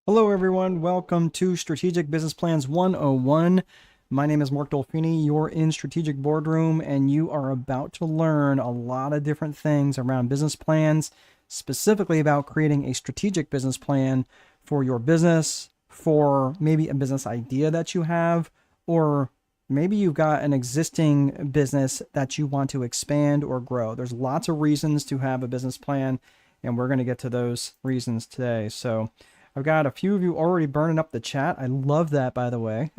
Hello, everyone. Welcome to Strategic Business Plans 101. My name is Mark Dolfini. You're in Strategic Boardroom, and you are about to learn a lot of different things around business plans, specifically about creating a strategic business plan for your business, for maybe a business idea that you have, or maybe you've got an existing business that you want to expand or grow. There's lots of reasons to have a business plan, and we're going to get to those reasons today. So I've got a few of you already burning up the chat. I love that, by the way.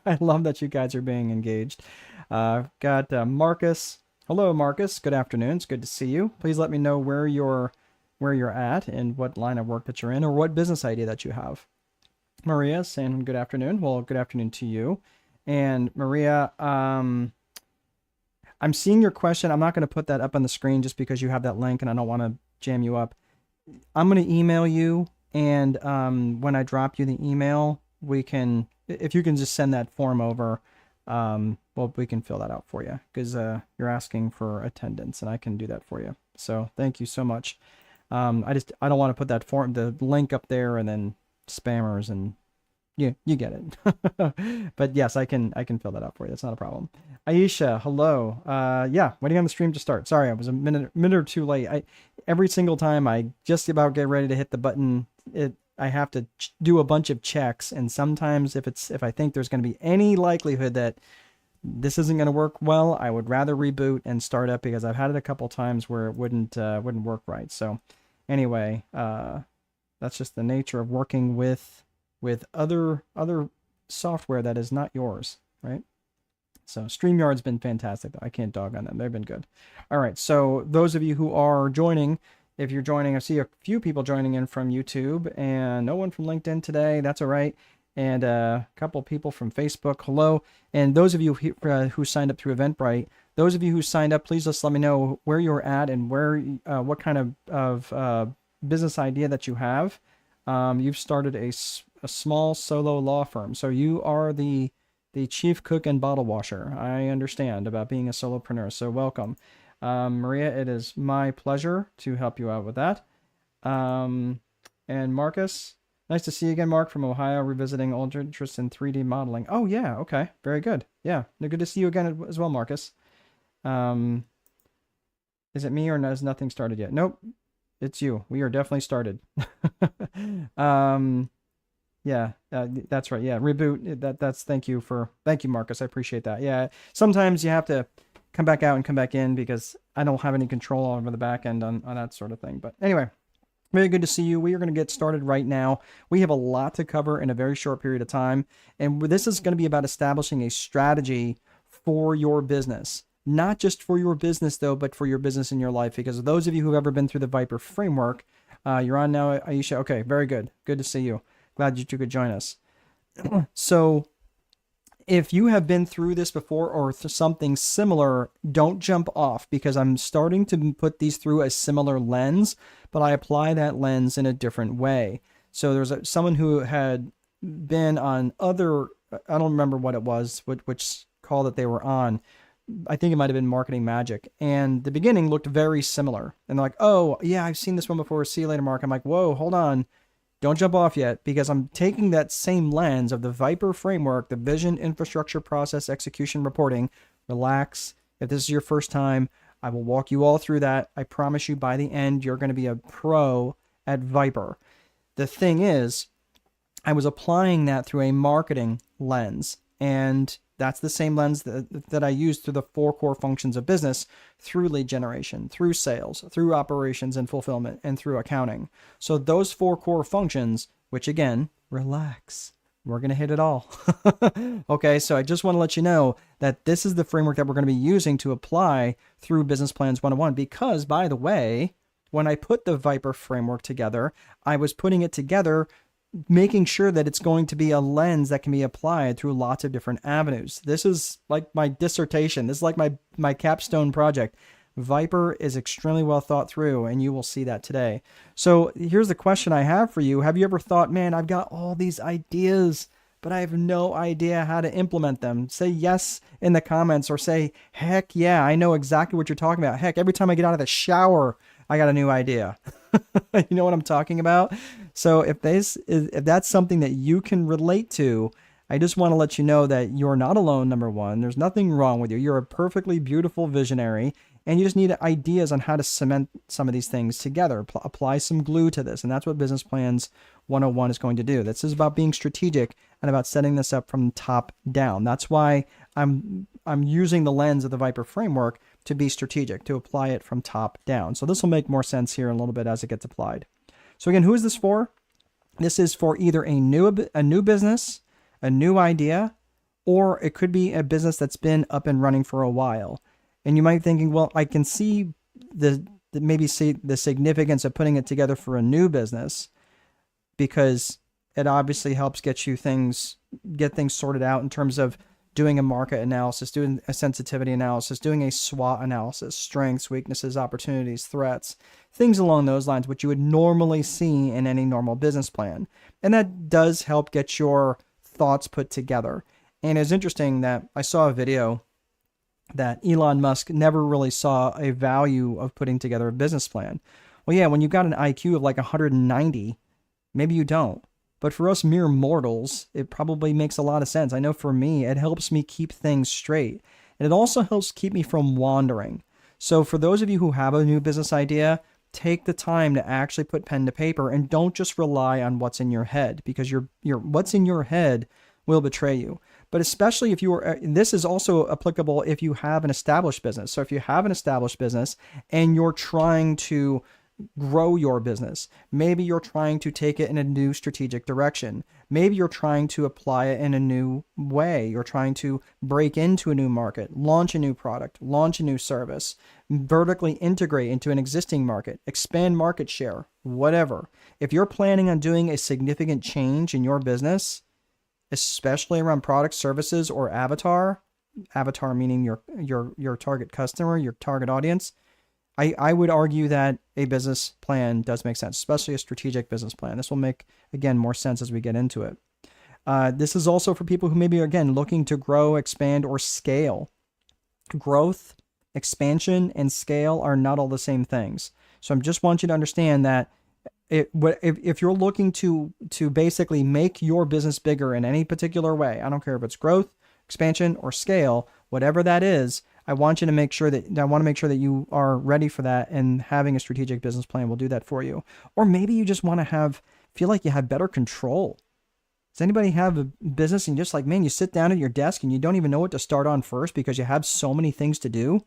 I love that you guys are being engaged. Got Marcus. Hello, Marcus. Good afternoon. It's good to see you. Please let me know where you're at and what line of work that you're in or what business idea that you have. Maria saying good afternoon. Well, good afternoon to you. And Maria, I'm seeing your question. I'm not going to put that up on the screen just because you have that link and I don't want to jam you up. I'm going to email you. And when I drop you the email, we can, if you can just send that form over, well, we can fill that out for you because you're asking for attendance and I can do that for you. So thank you so much. I don't want to put that form, the link up there and then spammers and you get it. But yes, I can fill that out for you. That's not a problem. Aisha, hello. Yeah, waiting on the stream to start. Sorry, I was a minute or two late. Every single time I just about get ready to hit the button, I have to do a bunch of checks, and sometimes if I think there's going to be any likelihood that this isn't going to work well, I would rather reboot and start up because I've had it a couple times where it wouldn't work right. So anyway, that's just the nature of working with other software that is not yours, right? So StreamYard's been fantastic, though. I can't dog on them. They've been good. All right, so those of you who are joining, if you're joining, I see a few people joining in from YouTube and no one from LinkedIn today. That's all right. And a couple people from Facebook. Hello. And those of you who signed up through Eventbrite, those of you who signed up, please just let me know where you're at and where what kind of business idea that you have. You've started a small solo law firm. So you are the chief cook and bottle washer. I understand about being a solopreneur. So welcome. Maria, it is my pleasure to help you out with that. And Marcus, nice to see you again, Mark, from Ohio, revisiting old interest in 3D modeling. Oh, yeah. Okay. Very good. Yeah. Good to see you again as well, Marcus. Is it me or has nothing started yet? Nope. It's you. We are definitely started. Yeah, that's right. Yeah. Reboot. Thank you, Marcus. I appreciate that. Yeah. Sometimes you have to come back out and come back in because I don't have any control over the back end on that sort of thing. But anyway, very good to see you. We are going to get started right now. We have a lot to cover in a very short period of time. And this is going to be about establishing a strategy for your business. Not just for your business, though, but for your business in your life. Because those of you who've ever been through the Viper framework, you're on now, Aisha. Okay, very good. Good to see you. Glad you could join us. So if you have been through this before or something similar, don't jump off because I'm starting to put these through a similar lens, but I apply that lens in a different way. So there's someone who had been on I don't remember what it was, which call that they were on. I think it might have been Marketing Magic. And the beginning looked very similar. And they're like, oh, yeah, I've seen this one before. See you later, Mark. I'm like, whoa, hold on. Don't jump off yet because I'm taking that same lens of the Viper framework, the vision, infrastructure, process, execution, reporting. Relax. If this is your first time, I will walk you all through that. I promise you by the end, you're going to be a pro at Viper. The thing is, I was applying that through a marketing lens, and that's the same lens that I use through the 4 core functions of business, through lead generation, through sales, through operations and fulfillment, and through accounting. So those 4 core functions, which again, relax, we're going to hit it all. Okay, so I just want to let you know that this is the framework that we're going to be using to apply through Business Plans 101. Because, by the way, when I put the Viper framework together, I was putting it together making sure that it's going to be a lens that can be applied through lots of different avenues. This is like my dissertation. This is like my capstone project. Viper is extremely well thought through, and you will see that today. So here's the question I have for you. Have you ever thought, man, I've got all these ideas, but I have no idea how to implement them? Say yes in the comments or say, heck yeah, I know exactly what you're talking about. Heck, every time I get out of the shower, I got a new idea. You know what I'm talking about? So if that's something that you can relate to, I just want to let you know that you're not alone, number one. There's nothing wrong with you. You're a perfectly beautiful visionary, and you just need ideas on how to cement some of these things together. Apply some glue to this, and that's what Business Plans 101 is going to do. This is about being strategic and about setting this up from top down. That's why I'm using the lens of the Viper framework to be strategic, to apply it from top down. So this will make more sense here in a little bit as it gets applied. So again, who is this for? This is for either a new business, a new idea, or it could be a business that's been up and running for a while. And you might be thinking, well, I can see maybe see the significance of putting it together for a new business, because it obviously helps get things sorted out in terms of doing a market analysis, doing a sensitivity analysis, doing a SWOT analysis, strengths, weaknesses, opportunities, threats, things along those lines, which you would normally see in any normal business plan. And that does help get your thoughts put together. And it's interesting that I saw a video that Elon Musk never really saw a value of putting together a business plan. Well, yeah, when you've got an IQ of like 190, maybe you don't. But for us mere mortals, it probably makes a lot of sense. I know for me, it helps me keep things straight. And it also helps keep me from wandering. So for those of you who have a new business idea, take the time to actually put pen to paper and don't just rely on what's in your head, because your what's in your head will betray you. But especially if you are, this is also applicable if you have an established business. So if you have an established business and you're trying to grow your business, maybe you're trying to take it in a new strategic direction. Maybe you're trying to apply it in a new way. You're trying to break into a new market, launch a new product, launch a new service, vertically integrate into an existing market, expand market share, whatever. If you're planning on doing a significant change in your business, especially around products, services, or avatar meaning your target customer, your target audience, I would argue that a business plan does make sense, especially a strategic business plan. This will make, again, more sense as we get into it. This is also for people who maybe are, again, looking to grow, expand, or scale. Growth, expansion, and scale are not all the same things. So I just want you to understand that if you're looking to basically make your business bigger in any particular way, I don't care if it's growth, expansion, or scale, whatever that is, I want to make sure that you are ready for that, and having a strategic business plan will do that for you. Or maybe you just want to feel like you have better control. Does anybody have a business and you're just like, man, you sit down at your desk and you don't even know what to start on first because you have so many things to do?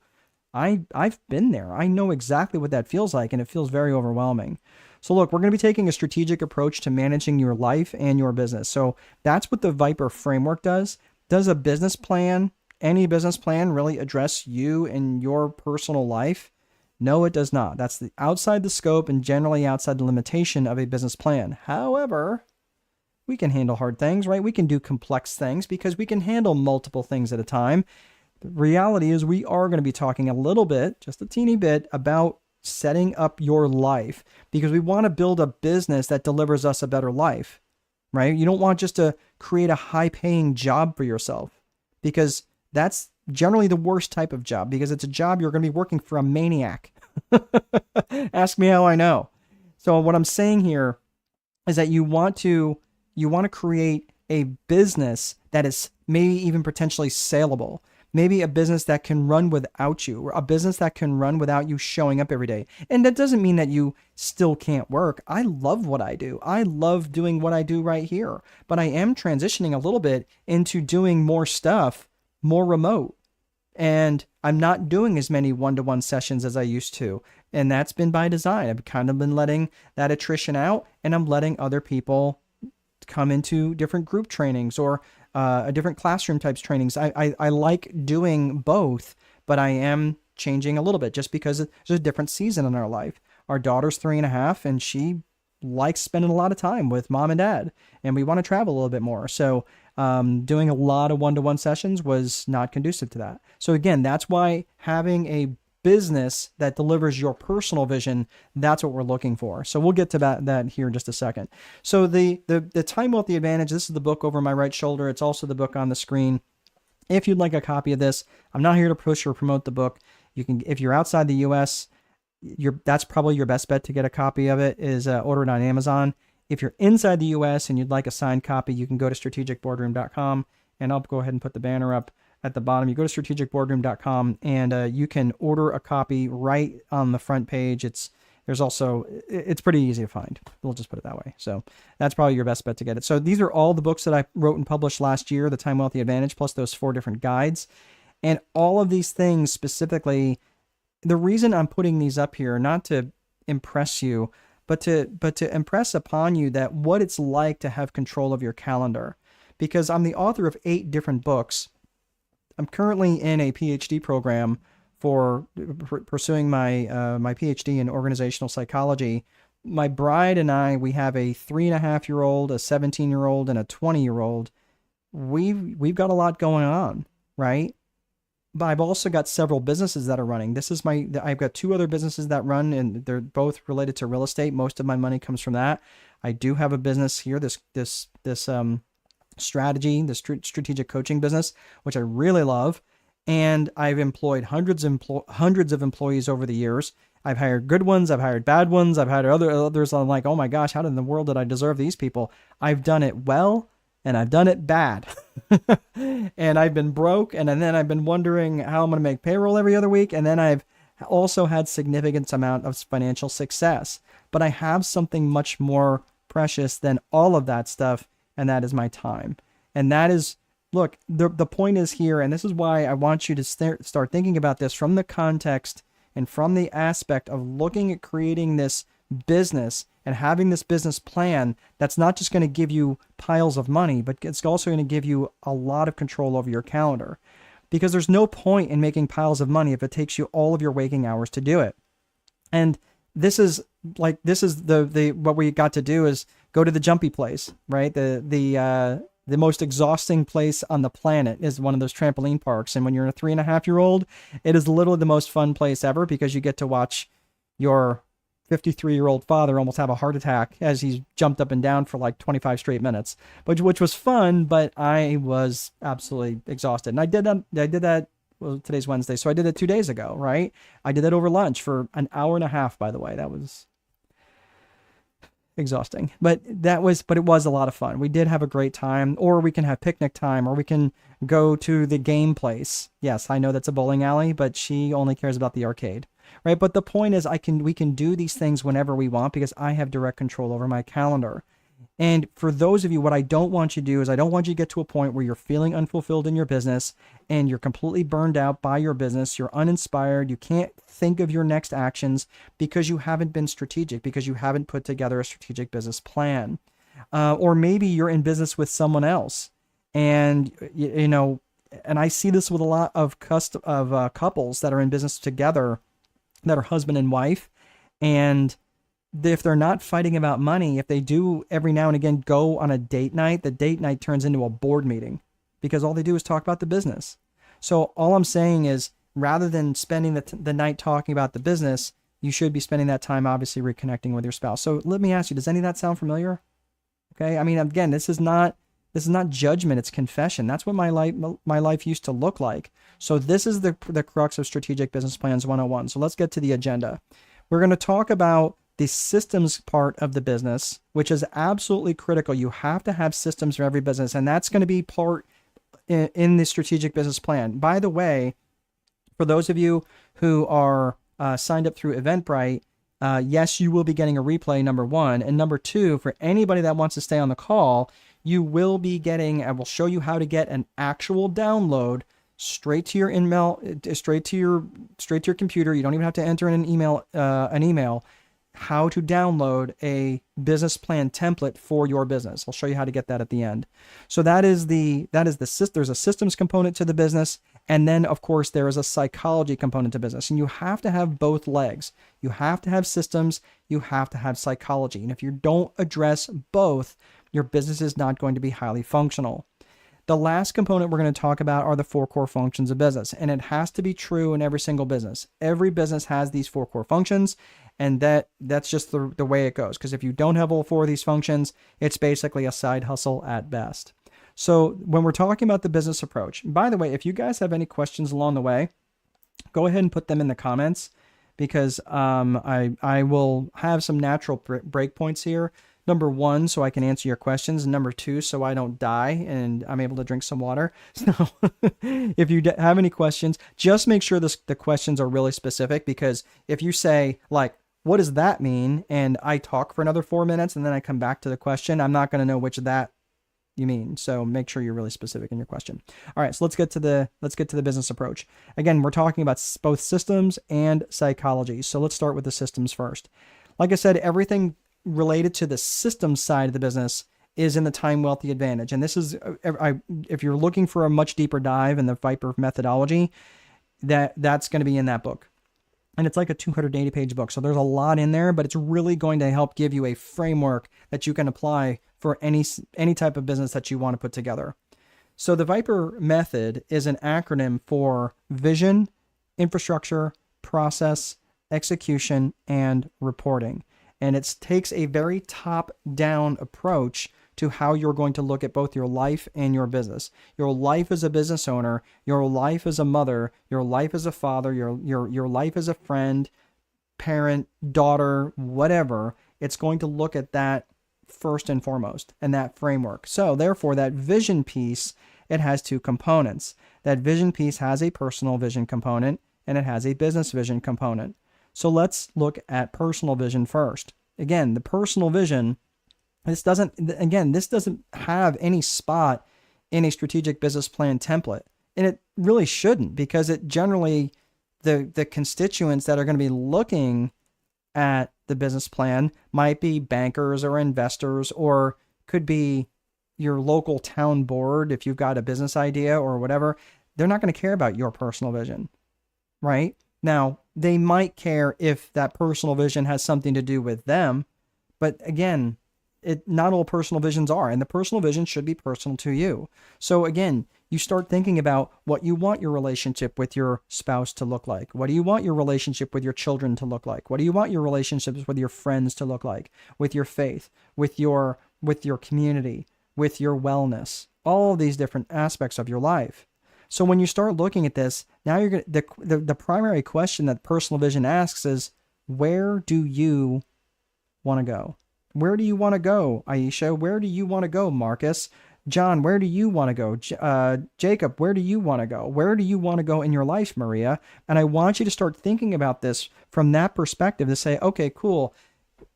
I've been there. I know exactly what that feels like, and it feels very overwhelming. So look, we're going to be taking a strategic approach to managing your life and your business. So that's what the Viper framework does. Does a business plan, any business plan, really address you and your personal life? No, it does not. That's outside the scope and generally outside the limitation of a business plan. However, we can handle hard things, right? We can do complex things because we can handle multiple things at a time. The reality is we are going to be talking a little bit, just a teeny bit, about setting up your life, because we want to build a business that delivers us a better life, right? You don't want just to create a high-paying job for yourself, because that's generally the worst type of job, because it's a job you're going to be working for a maniac. Ask me how I know. So what I'm saying here is that you want to create a business that is maybe even potentially saleable. Maybe a business that can run without you, or a business that can run without you showing up every day. And that doesn't mean that you still can't work. I love what I do. I love doing what I do right here. But I am transitioning a little bit into doing more stuff, more remote. And I'm not doing as many one-to-one sessions as I used to. And that's been by design. I've kind of been letting that attrition out, and I'm letting other people come into different group trainings or different classroom types trainings. I like doing both, but I am changing a little bit just because there's a different season in our life. Our daughter's 3.5, and she likes spending a lot of time with mom and dad, and we want to travel a little bit more. So doing a lot of one-to-one sessions was not conducive to that. So again, that's why having a business that delivers your personal vision, that's what we're looking for. So we'll get to that here in just a second. So the Time Wealthy Advantage, this is the book over my right shoulder. It's also the book on the screen. If you'd like a copy of this, I'm not here to push or promote the book. You can, if you're outside the US, that's probably your best bet to get a copy of it, is order it on Amazon. If you're inside the US and you'd like a signed copy, you can go to strategicboardroom.com, and I'll go ahead and put the banner up at the bottom. You go to strategicboardroom.com and you can order a copy right on the front page. It's pretty easy to find. We'll just put it that way. So that's probably your best bet to get it. So these are all the books that I wrote and published last year, the Time Wealthy Advantage, plus those 4 different guides. And all of these things specifically, the reason I'm putting these up here, not to impress you, but to impress upon you that what it's like to have control of your calendar. Because I'm the author of 8 different books. I'm currently in a PhD program for pursuing my PhD in organizational psychology. My bride and I, we have a 3.5-year-old, a 17-year-old, and a 20-year-old. We've got a lot going on, right? But I've also got several businesses that are running. I've got 2 other businesses that run, and they're both related to real estate. Most of my money comes from that. I do have a business here, this strategy, the strategic coaching business, which I really love. And I've employed hundreds of employees over the years. I've hired good ones. I've hired bad ones. I've hired others. I'm like, oh my gosh, how in the world did I deserve these people? I've done it well, and I've done it bad. And I've been broke, and then I've been wondering how I'm going to make payroll every other week. And then I've also had significant amount of financial success. But I have something much more precious than all of that stuff, and that is my time. And that is, look, the point is here, and this is why I want you to start thinking about this from the context and from the aspect of looking at creating this business and having this business plan that's not just going to give you piles of money, but it's also going to give you a lot of control over your calendar. Because there's no point in making piles of money if it takes you all of your waking hours to do it. And this is the what we got to do is go to the jumpy place, right? The most exhausting place on the planet is one of those trampoline parks. And when you're a 3.5-year-old, it is literally the most fun place ever, because you get to watch your 53-year-old father almost have a heart attack as he's jumped up and down for like 25 straight minutes, which was fun, but I was absolutely exhausted. And I did that. Well, today's Wednesday, so I did it 2 days ago, right? I did it over lunch for an hour and a half, by the way. That was exhausting, but it was a lot of fun. We did have a great time. Or we can have picnic time, or we can go to the game place. Yes, I know that's a bowling alley, but she only cares about the arcade, right? But the point is, we can do these things whenever we want, because I have direct control over my calendar. And for those of you, what I don't want you to do is I don't want you to get to a point where you're feeling unfulfilled in your business and you're completely burned out by your business. You're uninspired. You can't think of your next actions because you haven't been strategic, because you haven't put together a strategic business plan. Or maybe you're in business with someone else, and and I see this with a lot of couples that are in business together, that are husband and wife, and if they're not fighting about money, if they do every now and again go on a date night, the date night turns into a board meeting, because all they do is talk about the business. So all I'm saying is, rather than spending the night talking about the business, you should be spending that time obviously reconnecting with your spouse. So let me ask you, does any of that sound familiar? Okay. I mean, again, this is not judgment, it's confession. That's what my life used to look like. So this is the crux of Strategic Business Plans 101. So let's get to the agenda. We're going to talk about the systems part of the business, which is absolutely critical. You have to have systems for every business, and that's going to be part in the strategic business plan. By the way, for those of you who are signed up through Eventbrite, yes, you will be getting a replay, number one. And number two, for anybody that wants to stay on the call, you will be getting, I will show you how to get an actual download straight to your email, straight to your computer. You don't even have to enter in an email, how to download a business plan template for your business. I'll show you how to get that at the end. So there's a systems component to the business. And then of course there is a psychology component to business, and you have to have both legs. You have to have systems, you have to have psychology. And if you don't address both, your business is not going to be highly functional. The last component we're going to talk about are the 4 core functions of business. And it has to be true in every single business. Every business has these 4 core functions, and that's just the way it goes. Because if you don't have all 4 of these functions, it's basically a side hustle at best. So when we're talking about the business approach, by the way, if you guys have any questions along the way, go ahead and put them in the comments, because I will have some natural breakpoints here. Number one, so I can answer your questions. Number two, so I don't die and I'm able to drink some water. So if you have any questions, just make sure the questions are really specific, because if you say like, what does that mean? And I talk for another 4 minutes and then I come back to the question, I'm not going to know which that you mean. So make sure you're really specific in your question. All right, so let's get to the business approach. Again, we're talking about both systems and psychology. So let's start with the systems first. Like I said, everything related to the systems side of the business is in the time wealthy advantage. And this is, if you're looking for a much deeper dive in the Viper methodology, that's going to be in that book. And it's like a 280 page book. So there's a lot in there, but it's really going to help give you a framework that you can apply for any type of business that you want to put together. So the Viper method is an acronym for vision, infrastructure, process, execution, and reporting. And it takes a very top-down approach to how you're going to look at both your life and your business. Your life as a business owner, your life as a mother, your life as a father, your life as a friend, parent, daughter, whatever. It's going to look at that first and foremost, and that framework. So therefore, that vision piece, it has two components. That vision piece has a personal vision component, and it has a business vision component. So let's look at personal vision first. Again, the personal vision, this doesn't have any spot in a strategic business plan template. And it really shouldn't, because it generally, the constituents that are going to be looking at the business plan might be bankers or investors, or could be your local town board if you've got a business idea or whatever. They're not going to care about your personal vision, right? Now, they might care if that personal vision has something to do with them, but again, not all personal visions are, and the personal vision should be personal to you. So again, you start thinking about what you want your relationship with your spouse to look like. What do you want your relationship with your children to look like? What do you want your relationships with your friends to look like? With your faith, with your community, with your wellness, all of these different aspects of your life. So when you start looking at this, now you're going to, the primary question that personal vision asks is, where do you want to go? Where do you want to go, Aisha? Where do you want to go, Marcus? John, where do you want to go? Jacob, where do you want to go? Where do you want to go in your life, Maria? And I want you to start thinking about this from that perspective, to say, okay, cool.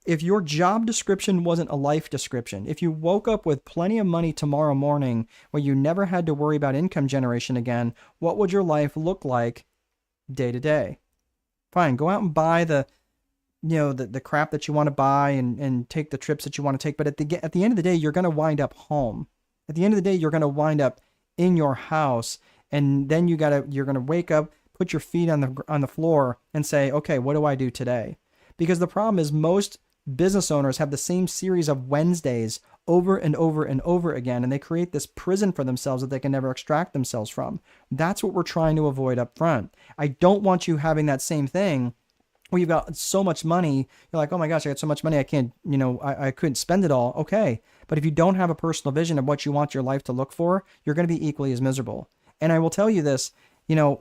If your job description wasn't a life description, if you woke up with plenty of money tomorrow morning where you never had to worry about income generation again, what would your life look like day to day? Fine, go out and buy the crap that you want to buy, and take the trips that you want to take. But at the end of the day, you're going to wind up home. At the end of the day, you're going to wind up in your house, and then you're going to wake up, put your feet on the floor, and say, okay, what do I do today? Because the problem is, most business owners have the same series of Wednesdays over and over and over again, and they create this prison for themselves that they can never extract themselves from. That's what we're trying to avoid up front. I don't want you having that same thing where you've got so much money, you're like, oh my gosh, I got so much money, I can't, I couldn't spend it all. Okay. But if you don't have a personal vision of what you want your life to look for, you're going to be equally as miserable. And I will tell you this, I'll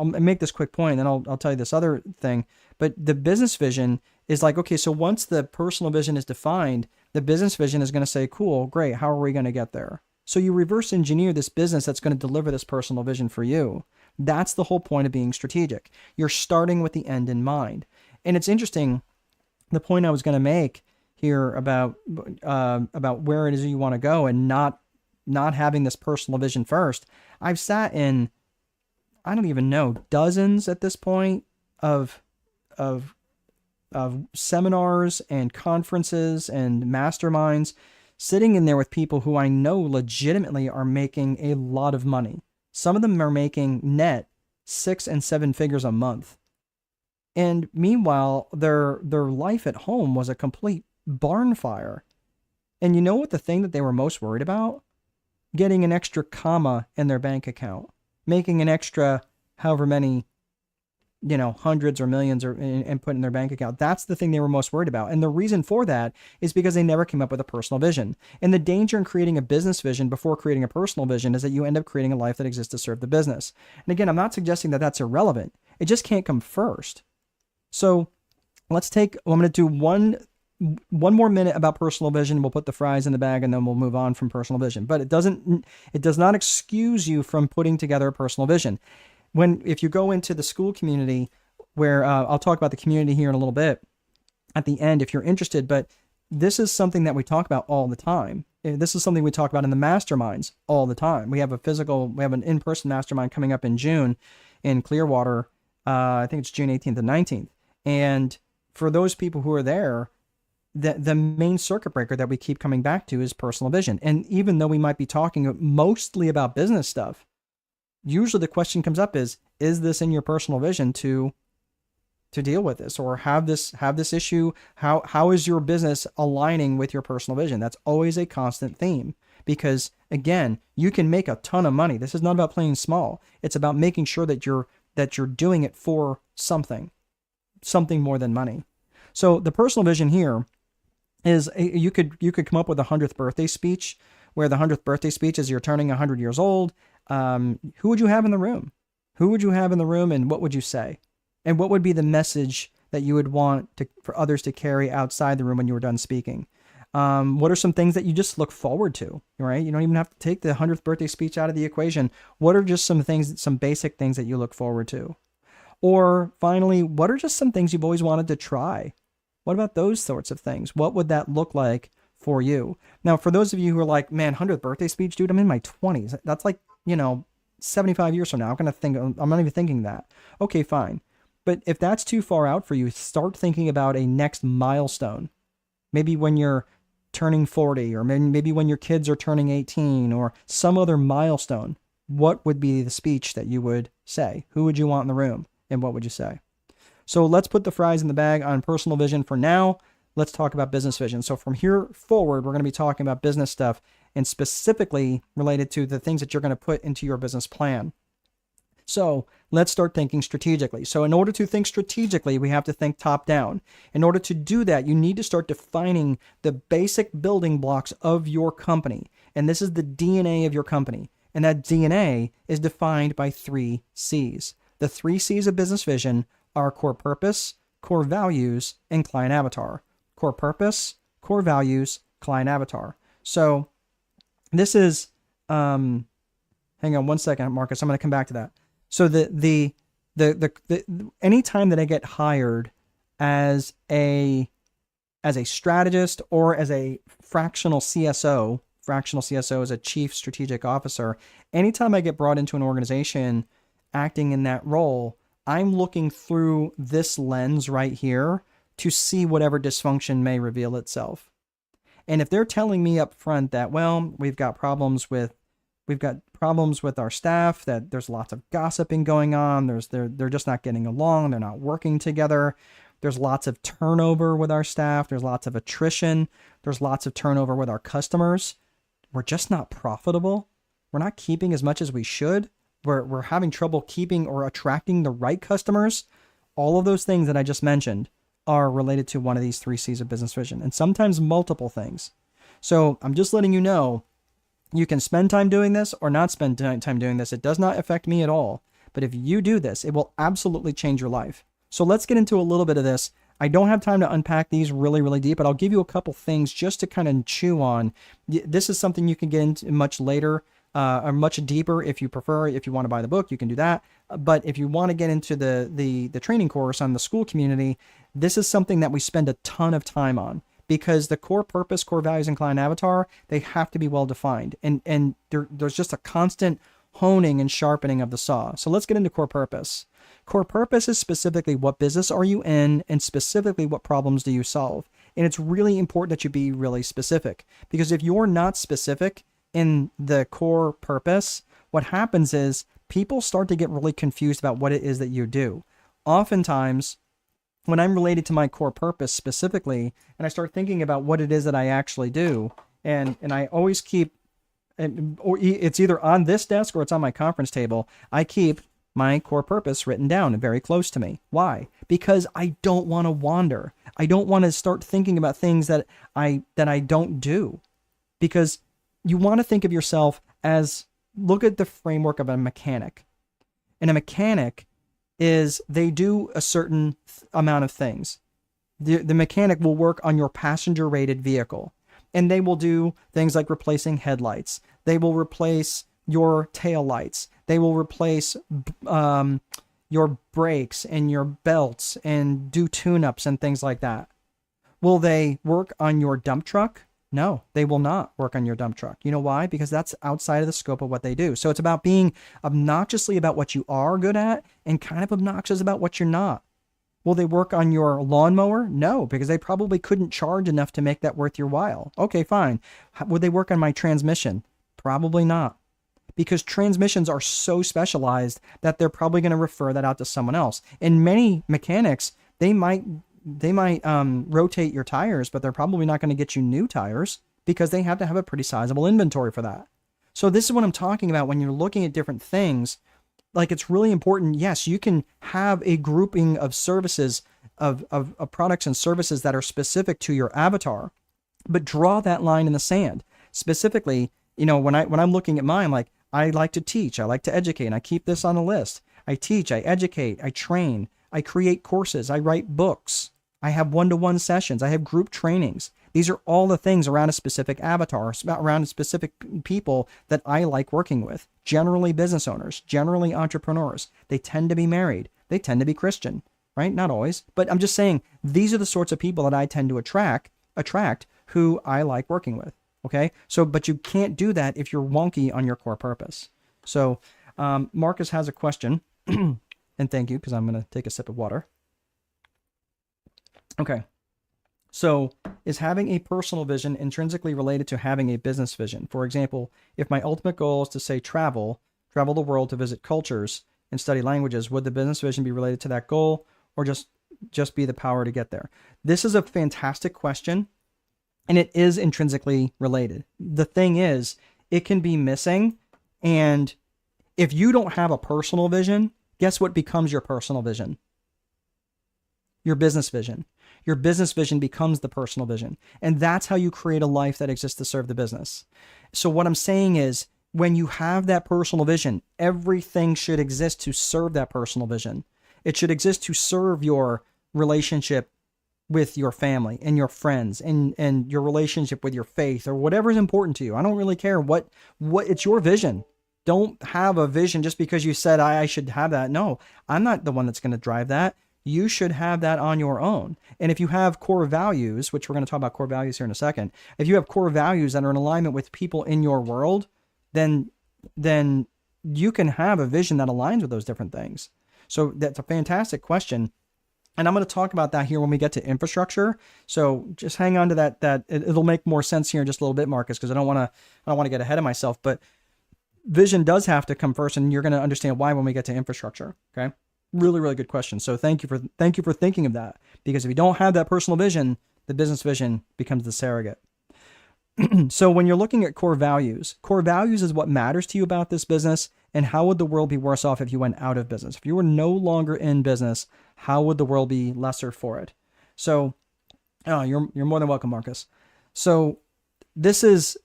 make this quick point, and then I'll tell you this other thing. But the business vision is like, okay, so once the personal vision is defined, the business vision is going to say, cool, great, how are we going to get there? So you reverse engineer this business that's going to deliver this personal vision for you. That's the whole point of being strategic. You're starting with the end in mind. And it's interesting, the point I was going to make here about where it is you want to go, and not having this personal vision first. I've sat in, I don't even know, dozens at this point of seminars and conferences and masterminds, sitting in there with people who I know legitimately are making a lot of money. Some of them are making net 6 and 7 figures a month. And meanwhile, their life at home was a complete barn fire. And you know what the thing that they were most worried about? Getting an extra comma in their bank account, making an extra however many, hundreds or millions and put in their bank account. That's the thing they were most worried about. And the reason for that is because they never came up with a personal vision. And the danger in creating a business vision before creating a personal vision is that you end up creating a life that exists to serve the business. And again, I'm not suggesting that that's irrelevant. It just can't come first. So I'm going to do one one more minute about personal vision. We'll put the fries in the bag and then we'll move on from personal vision. But it does not excuse you from putting together a personal vision. If you go into the school community, where I'll talk about the community here in a little bit at the end if you're interested, but this is something that we talk about all the time. This is something we talk about in the masterminds all the time. We have an in-person mastermind coming up in June in Clearwater. I think it's June 18th and 19th. And for those people who are there, the main circuit breaker that we keep coming back to is personal vision. And even though we might be talking mostly about business stuff, usually the question comes up is this in your personal vision to deal with this or have this issue? How is your business aligning with your personal vision? That's always a constant theme, because again, you can make a ton of money. This is not about playing small. It's about making sure that you're doing it for something more than money. So the personal vision here is you could come up with a 100th birthday speech, where the 100th birthday speech is you're turning 100 years old. Who would you have in the room? And what would you say? And what would be the message that you would want for others to carry outside the room when you were done speaking? What are some things that you just look forward to, right? You don't even have to take the 100th birthday speech out of the equation. What are just some basic things that you look forward to? Or finally, what are just some things you've always wanted to try? What about those sorts of things? What would that look like for you? Now, for those of you who are like, man, 100th birthday speech, dude, I'm in my 20s. That's like, 75 years from now. I'm not even thinking that. Okay, fine. But if that's too far out for you, start thinking about a next milestone. Maybe when you're turning 40, or maybe when your kids are turning 18, or some other milestone. What would be the speech that you would say? Who would you want in the room? And what would you say? So let's put the fries in the bag on personal vision for now. Let's talk about business vision. So from here forward, we're going to be talking about business stuff, and specifically related to the things that you're going to put into your business plan. So let's start thinking strategically. So in order to think strategically, we have to think top down. In order to do that, you need to start defining the basic building blocks of your company. And this is the DNA of your company. And that DNA is defined by 3 C's. The 3 C's of business vision are core purpose, core values, and client avatar. Core purpose, core values, client avatar. So this is, hang on one second, Marcus, I'm going to come back to that. So the anytime that I get hired as a strategist or as a fractional CSO is a chief strategic officer, anytime I get brought into an organization acting in that role, I'm looking through this lens right here to see whatever dysfunction may reveal itself. And if they're telling me up front that, well, we've got problems with our staff, that there's lots of gossiping going on, they're just not getting along, they're not working together, there's lots of turnover with our staff, there's lots of attrition, there's lots of turnover with our customers, we're just not profitable, we're not keeping as much as we should, we're having trouble keeping or attracting the right customers. All of those things that I just mentioned are related to one of these 3 C's of business vision, and sometimes multiple things. So I'm just letting you know, you can spend time doing this or not spend time doing this. It does not affect me at all. But if you do this, it will absolutely change your life. So let's get into a little bit of this. I don't have time to unpack these really, really deep, but I'll give you a couple things just to kind of chew on. This is something you can get into much later, or much deeper if you prefer. If you want to buy the book, you can do that. But if you want to get into the training course on the school community, this is something that we spend a ton of time on. Because the core purpose, core values, and client avatar, they have to be well defined. And there's just a constant honing and sharpening of the saw. So let's get into core purpose. Core purpose is specifically what business are you in, and specifically what problems do you solve. And it's really important that you be really specific. Because if you're not specific in the core purpose, what happens is people start to get really confused about what it is that you do. Oftentimes, when I'm related to my core purpose specifically, and I start thinking about what it is that I actually do, and I always keep, or it's either on this desk or it's on my conference table, I keep my core purpose written down and very close to me. Why? Because I don't want to wander. I don't want to start thinking about things that I don't do. Because you want to think of yourself as, look at the framework of a mechanic. And a mechanic is, they do a certain amount of things. The mechanic will work on your passenger rated vehicle, and they will do things like replacing headlights. They will replace your tail lights. They will replace your brakes and your belts and do tune-ups and things like that. Will they work on your dump truck? No, they will not work on your dump truck. You know why? Because that's outside of the scope of what they do. So it's about being obnoxiously about what you are good at and kind of obnoxious about what you're not. Will they work on your lawnmower? No, because they probably couldn't charge enough to make that worth your while. Okay, fine. Would they work on my transmission? Probably not. Because transmissions are so specialized that they're probably going to refer that out to someone else. And many mechanics, they might rotate your tires, but they're probably not going to get you new tires because they have to have a pretty sizable inventory for that. So this is what I'm talking about when you're looking at different things. Like, it's really important. Yes, you can have a grouping of services, of products and services that are specific to your avatar, but draw that line in the sand. Specifically, when I'm looking at mine, like, I like to teach, I like to educate, and I keep this on a list. I teach, I educate, I train, I create courses, I write books, I have one-to-one sessions, I have group trainings. These are all the things around a specific avatar, around specific people that I like working with. Generally business owners, generally entrepreneurs. They tend to be married. They tend to be Christian, right? Not always, but I'm just saying these are the sorts of people that I tend to attract who I like working with. Okay. So, but you can't do that if you're wonky on your core purpose. So, Marcus has a question and thank you, because I'm going to take a sip of water. Okay. So, is having a personal vision intrinsically related to having a business vision? For example, if my ultimate goal is to say travel the world to visit cultures and study languages, would the business vision be related to that goal, or just be the power to get there? This is a fantastic question, and it is intrinsically related. The thing is, it can be missing, and if you don't have a personal vision, guess what becomes your personal vision? Your business vision. Your business vision becomes the personal vision. And that's how you create a life that exists to serve the business. So what I'm saying is, when you have that personal vision, everything should exist to serve that personal vision. It should exist to serve your relationship with your family and your friends and your relationship with your faith, or whatever is important to you. I don't really care what it's your vision. Don't have a vision just because you said I should have that. No, I'm not the one that's going to drive that. You should have that on your own. And if you have core values, which we're going to talk about core values here in a second, if you have core values that are in alignment with people in your world, then you can have a vision that aligns with those different things. So that's a fantastic question. And I'm going to talk about that here when we get to infrastructure. So just hang on to that. It'll make more sense here in just a little bit, Marcus, because I don't want to get ahead of myself. But vision does have to come first, and you're going to understand why when we get to infrastructure. Okay. Really, really good question. So thank you for thinking of that, because if you don't have that personal vision, the business vision becomes the surrogate. So when you're looking at core values is what matters to you about this business, and how would the world be worse off if you went out of business? If you were no longer in business, how would the world be lesser for it? So, you're more than welcome, Marcus. So this is,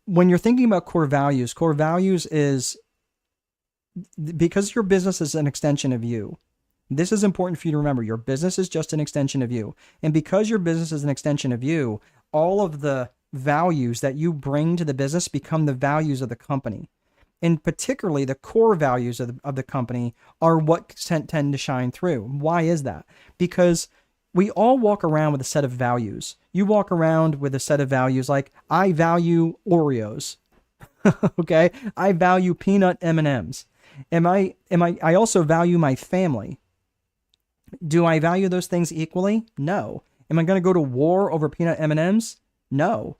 when you're thinking about core values is, because your business is an extension of you. This is important for you to remember. Your business is just an extension of you. And because your business is an extension of you, all of the values that you bring to the business become the values of the company. And particularly the core values of the company are what tend to shine through. Why is that? Because we all walk around with a set of values. You walk around with a set of values like, I value Oreos. Okay? I value peanut M&Ms. I also value my family. Do I value those things equally? No. Am I going to go to war over peanut M&Ms? No.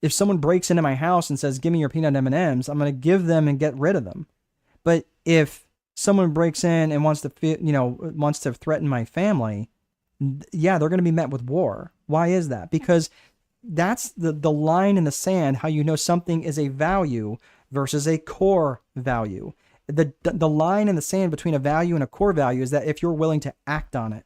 If someone breaks into my house and says, give me your peanut M&Ms, I'm going to give them and get rid of them. But if someone breaks in and wants to threaten my family, yeah, they're going to be met with war. Why is that? Because that's the line in the sand, how you know something is a value versus a core value. The line in the sand between a value and a core value is that if you're willing to act on it.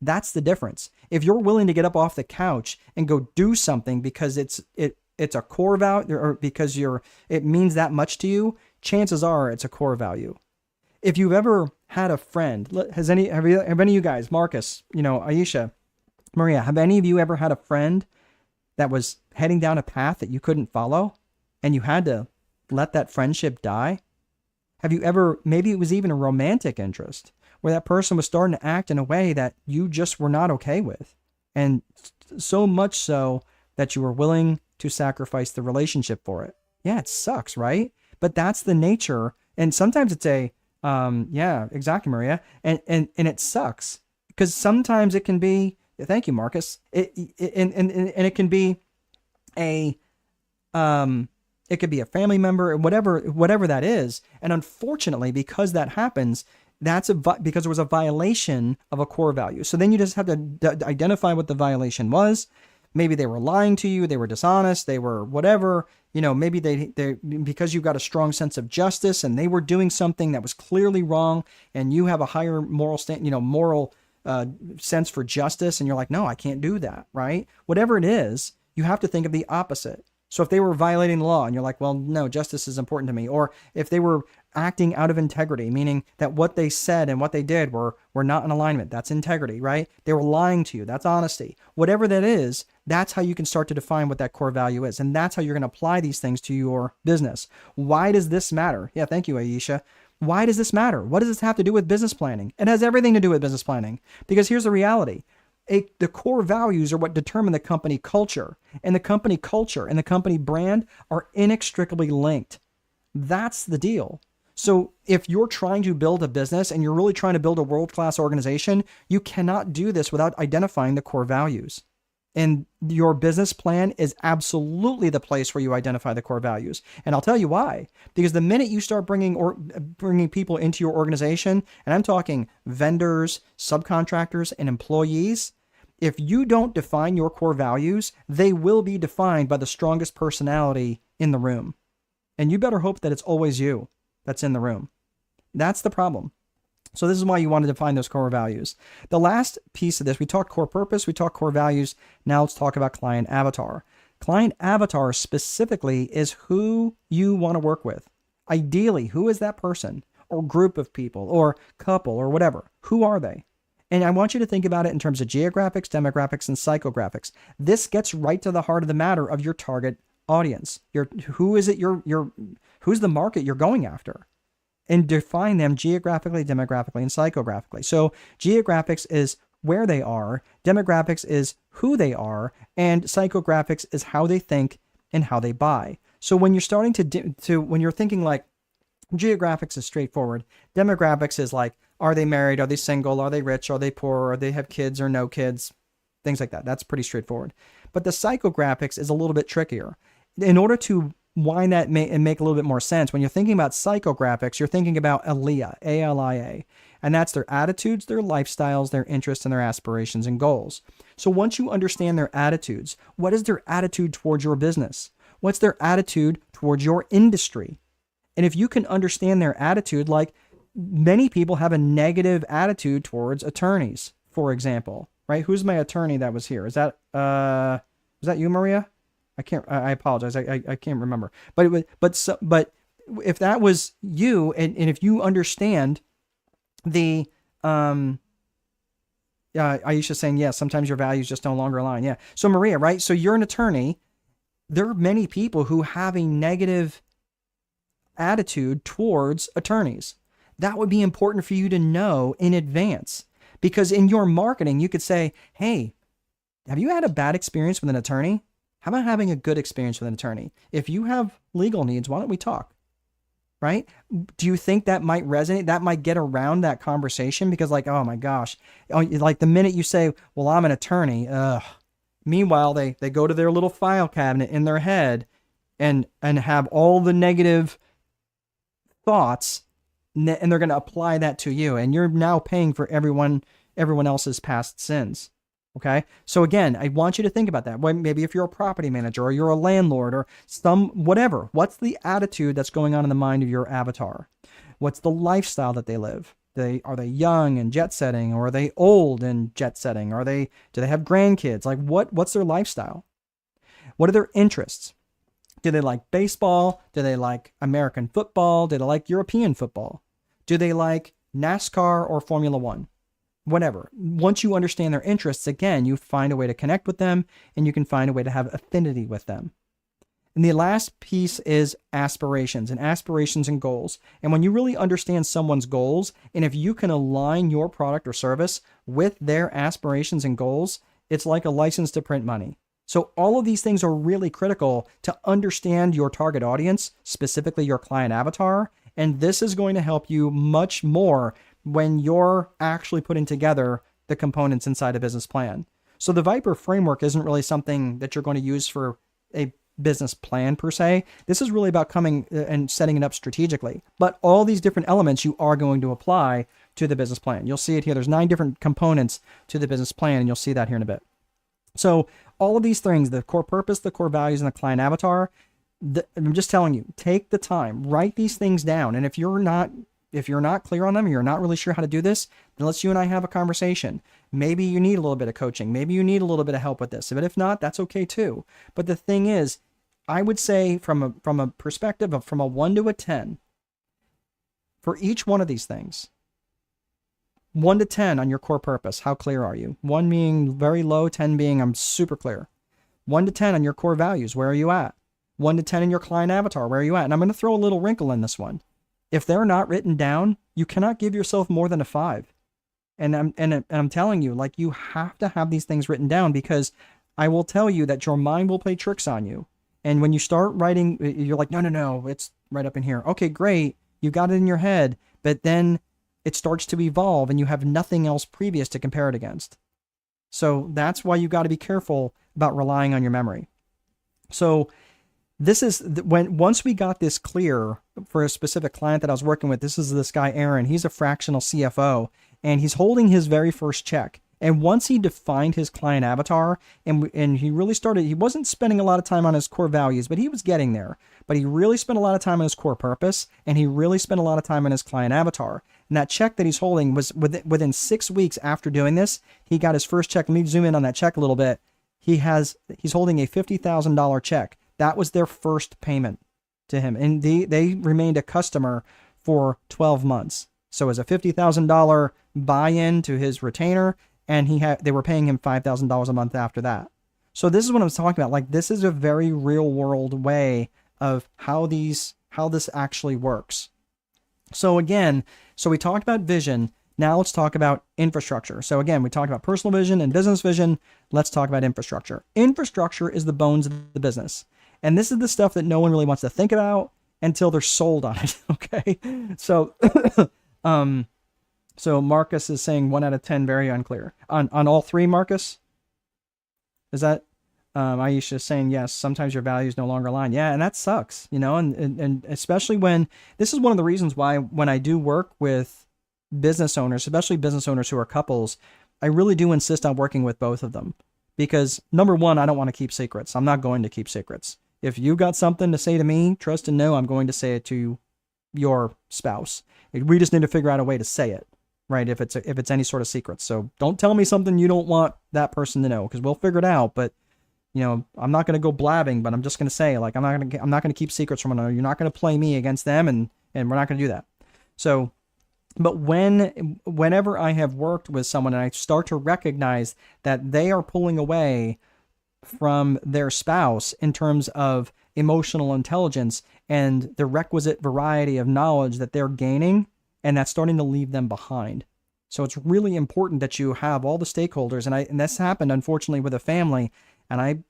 That's the difference. If you're willing to get up off the couch and go do something because it's a core value, or because it means that much to you, chances are it's a core value. If you've ever had a friend, have any of you guys, Marcus, Aisha, Maria, have any of you ever had a friend that was heading down a path that you couldn't follow and you had to let that friendship die? Have you ever, maybe it was even a romantic interest where that person was starting to act in a way that you just were not okay with? And so much so that you were willing to sacrifice the relationship for it. Yeah, it sucks, right? But that's the nature. And sometimes it's yeah, exactly, Maria. And it sucks because sometimes it can be, thank you, Marcus. And it can be a, it could be a family member or whatever that is. And unfortunately, because that happens, because it was a violation of a core value. So then you just have to identify what the violation was. Maybe they were lying to you, they were dishonest, they were whatever, maybe they because you've got a strong sense of justice and they were doing something that was clearly wrong and you have a higher moral sense for justice and you're like, no, I can't do that, right? Whatever it is, you have to think of the opposite. So if they were violating the law and you're like, well, no, justice is important to me. Or if they were acting out of integrity, meaning that what they said and what they did were not in alignment. That's integrity, right? They were lying to you. That's honesty. Whatever that is, that's how you can start to define what that core value is. And that's how you're going to apply these things to your business. Why does this matter? Yeah, thank you, Aisha. Why does this matter? What does this have to do with business planning? It has everything to do with business planning because here's the reality. The core values are what determine the company culture, and the company culture and the company brand are inextricably linked. That's the deal. So if you're trying to build a business and you're really trying to build a world-class organization, you cannot do this without identifying the core values. And your business plan is absolutely the place where you identify the core values. And I'll tell you why. Because the minute you start bringing people into your organization, and I'm talking vendors, subcontractors, and employees, if you don't define your core values, they will be defined by the strongest personality in the room. And you better hope that it's always you that's in the room. That's the problem. So this is why you want to define those core values. The last piece of this, we talked core purpose, we talked core values. Now let's talk about client avatar. Client avatar specifically is who you want to work with. Ideally, who is that person or group of people or couple or whatever? Who are they? And I want you to think about it in terms of geographics, demographics, and psychographics. This gets right to the heart of the matter of your target audience. Who's the market you're going after? And define them geographically, demographically, and psychographically. So geographics is where they are, demographics is who they are, and psychographics is how they think and how they buy. So when you're starting when you're thinking like geographics is straightforward, demographics is like, are they married? Are they single? Are they rich? Are they poor? Are they have kids or no kids? Things like that. That's pretty straightforward. But the psychographics is a little bit trickier. In order to wind that and make a little bit more sense, when you're thinking about psychographics, you're thinking about ALIA, A-L-I-A, and that's their attitudes, their lifestyles, their interests, and their aspirations and goals. So once you understand their attitudes, what is their attitude towards your business? What's their attitude towards your industry? And if you can understand their attitude, like many people have a negative attitude towards attorneys, for example, right? Who's my attorney that was here? Is that you, Maria? I apologize. I can't remember. But if that was you, and if you understand the Aisha saying yes, sometimes your values just no longer align. Yeah. So Maria, right? So you're an attorney. There are many people who have a negative attitude towards attorneys. That would be important for you to know in advance, because in your marketing you could say, "Hey, have you had a bad experience with an attorney? How about having a good experience with an attorney? If you have legal needs, why don't we talk?" Right? Do you think that might resonate? That might get around that conversation because like, oh my gosh, like the minute you say, well, I'm an attorney, meanwhile, they go to their little file cabinet in their head and have all the negative thoughts, and they're going to apply that to you. And you're now paying for everyone else's past sins. Okay. So again, I want you to think about that. Maybe if you're a property manager or you're a landlord or whatever, what's the attitude that's going on in the mind of your avatar? What's the lifestyle that they live? Are they young and jet setting, or are they old and jet setting? Do they have grandkids? Like what's their lifestyle? What are their interests? Do they like baseball? Do they like American football? Do they like European football? Do they like NASCAR or Formula One? whatever. Once you understand their interests, again, you find a way to connect with them and you can find a way to have affinity with them. And the last piece is aspirations and goals. And when you really understand someone's goals, and if you can align your product or service with their aspirations and goals, it's like a license to print money. So all of these things are really critical to understand your target audience, specifically your client avatar. And this is going to help you much more when you're actually putting together the components inside a business plan. So the Viper framework isn't really something that you're going to use for a business plan per se. This is really about coming and setting it up strategically. But all these different elements you are going to apply to the business plan. You'll see it here. There's 9 different components to the business plan, and you'll see that here in a bit. So all of these things, the core purpose, the core values, and the client avatar, I'm just telling you, take the time, write these things down. And if you're not clear on them, you're not really sure how to do this, then let's you and I have a conversation. Maybe you need a little bit of coaching. Maybe you need a little bit of help with this. But if not, that's okay too. But the thing is, I would say from a perspective of from a 1 to a 10, for each one of these things, 1 to 10 on your core purpose, how clear are you? 1 being very low, 10 being I'm super clear. 1 to 10 on your core values, where are you at? 1 to 10 in your client avatar, where are you at? And I'm going to throw a little wrinkle in this one. If they're not written down, you cannot give yourself more than a 5. And I'm telling you, like, you have to have these things written down, because I will tell you that your mind will play tricks on you. And when you start writing, you're like, no, it's right up in here. Okay, great. You got it in your head, but then it starts to evolve and you have nothing else previous to compare it against. So that's why you got to be careful about relying on your memory. So this is once we got this clear for a specific client that I was working with, this guy, Aaron. He's a fractional CFO and he's holding his very first check. And once he defined his client avatar and he really started, he wasn't spending a lot of time on his core values, but he was getting there. But he really spent a lot of time on his core purpose, and he really spent a lot of time on his client avatar. And that check that he's holding was within 6 weeks after doing this, he got his first check. Let me zoom in on that check a little bit. He's holding a $50,000 check. That was their first payment to him. And they remained a customer for 12 months. So it was a $50,000 buy-in to his retainer, and they were paying him $5,000 a month after that. So this is what I'm talking about. Like, this is a very real world way of how this actually works. So again, we talked about vision. Now let's talk about infrastructure. So again, we talked about personal vision and business vision. Let's talk about infrastructure. Infrastructure is the bones of the business. And this is the stuff that no one really wants to think about until they're sold on it. Okay. So, so Marcus is saying 1 out of 10, very unclear. On all 3, Marcus? Is that, Aisha is saying, yes, sometimes your values no longer align. Yeah, and that sucks, and especially when, this is one of the reasons why when I do work with business owners, especially business owners who are couples, I really do insist on working with both of them. Because number one, I don't want to keep secrets. I'm not going to keep secrets. If you got something to say to me, trust and know I'm going to say it to your spouse. We just need to figure out a way to say it. Right, if it's any sort of secret. So don't tell me something you don't want that person to know, because we'll figure it out. But I'm not going to go blabbing, but I'm just going to say, like, I'm not going to keep secrets from another. You're not going to play me against them, and we're not going to do that. So, but whenever I have worked with someone and I start to recognize that they are pulling away from their spouse in terms of emotional intelligence and the requisite variety of knowledge that they're gaining, and that's starting to leave them behind. So it's really important that you have all the stakeholders. And this happened, unfortunately, with a family. And I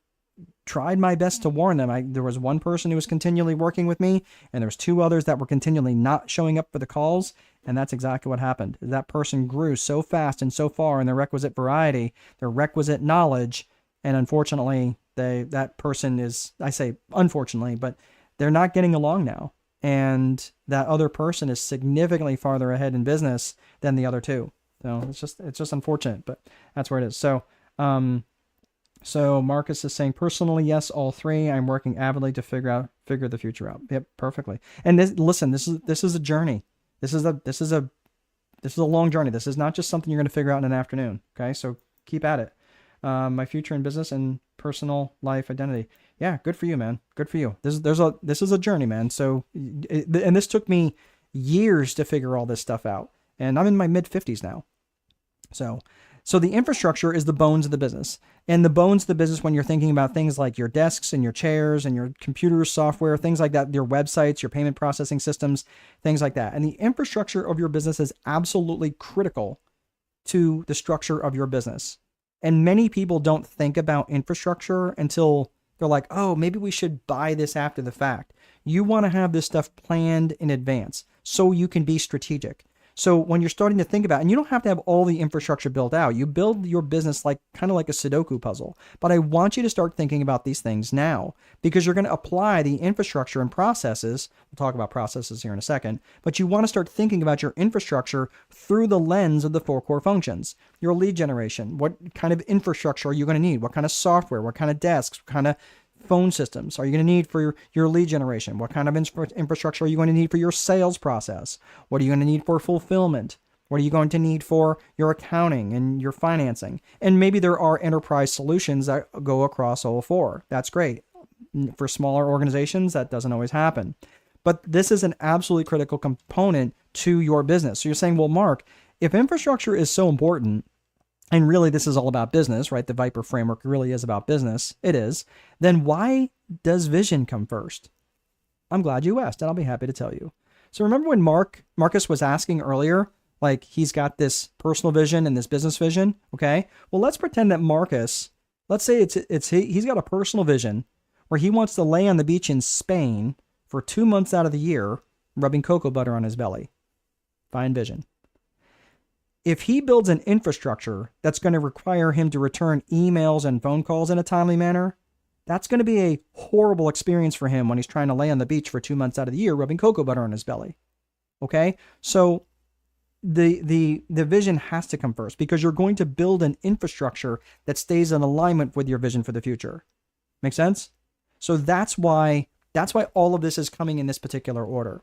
tried my best to warn them. There was one person who was continually working with me, and there was 2 others that were continually not showing up for the calls. And that's exactly what happened. That person grew so fast and so far in their requisite variety, their requisite knowledge. And unfortunately, that person is, I say unfortunately, but they're not getting along now. And that other person is significantly farther ahead in business than the other 2. So it's just unfortunate, but that's where it is. So, so Marcus is saying, personally, yes, all 3. I'm working avidly to figure the future out. Yep, perfectly. And this is a journey. This is a long journey. This is not just something you're going to figure out in an afternoon. Okay, so keep at it. My future in business and personal life identity. Yeah, good for you, man. Good for you. This is a journey, man. So, and this took me years to figure all this stuff out. And I'm in my mid-50s now. So the infrastructure is the bones of the business. And the bones of the business, when you're thinking about things like your desks and your chairs and your computers, software, things like that, your websites, your payment processing systems, things like that. And the infrastructure of your business is absolutely critical to the structure of your business. And many people don't think about infrastructure until they're like, oh, maybe we should buy this after the fact. You want to have this stuff planned in advance so you can be strategic. So when you're starting to think about, and you don't have to have all the infrastructure built out, you build your business like kind of like a Sudoku puzzle. But I want you to start thinking about these things now, because you're going to apply the infrastructure and processes. We'll talk about processes here in a second, but you want to start thinking about your infrastructure through the lens of the 4 core functions. Your lead generation, what kind of infrastructure are you going to need? What kind of software, what kind of desks, what kind of phone systems are you going to need for your lead generation? What kind of infrastructure are you going to need for your sales process? What are you going to need for fulfillment? What are you going to need for your accounting and your financing? And maybe there are enterprise solutions that go across all 4. That's great. For smaller organizations, that doesn't always happen. But this is an absolutely critical component to your business. So you're saying, well, Mark, if infrastructure is so important, and really this is all about business, right? The Viper framework really is about business. It is. Then why does vision come first? I'm glad you asked, and I'll be happy to tell you. So remember when Marcus was asking earlier, like he's got this personal vision and this business vision, okay? Well, let's pretend that Marcus, let's say he's got a personal vision where he wants to lay on the beach in Spain for 2 months out of the year, rubbing cocoa butter on his belly. Fine vision. If he builds an infrastructure that's going to require him to return emails and phone calls in a timely manner, that's going to be a horrible experience for him when he's trying to lay on the beach for 2 months out of the year, rubbing cocoa butter on his belly. Okay? So the vision has to come first, because you're going to build an infrastructure that stays in alignment with your vision for the future. Make sense? So that's why all of this is coming in this particular order.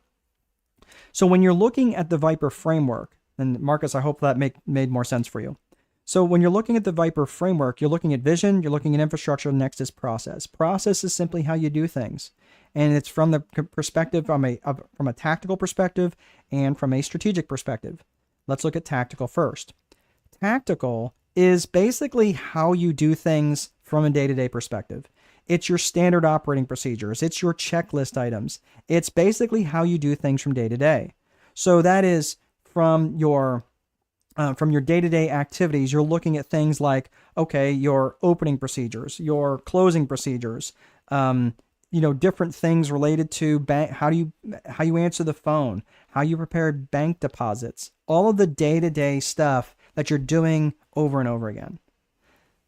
So when you're looking at the Viper framework, and Marcus, I hope that made more sense for you. So when you're looking at the Viper framework, you're looking at vision, you're looking at infrastructure, next is process. Process is simply how you do things. And it's from the perspective, from a tactical perspective and from a strategic perspective. Let's look at tactical first. Tactical is basically how you do things from a day-to-day perspective. It's your standard operating procedures. It's your checklist items. It's basically how you do things from day to day. So that is from your day-to-day activities. You're looking at things like, okay, your opening procedures, your closing procedures, different things related to bank, how you answer the phone, how you prepare bank deposits, all of the day-to-day stuff that you're doing over and over again.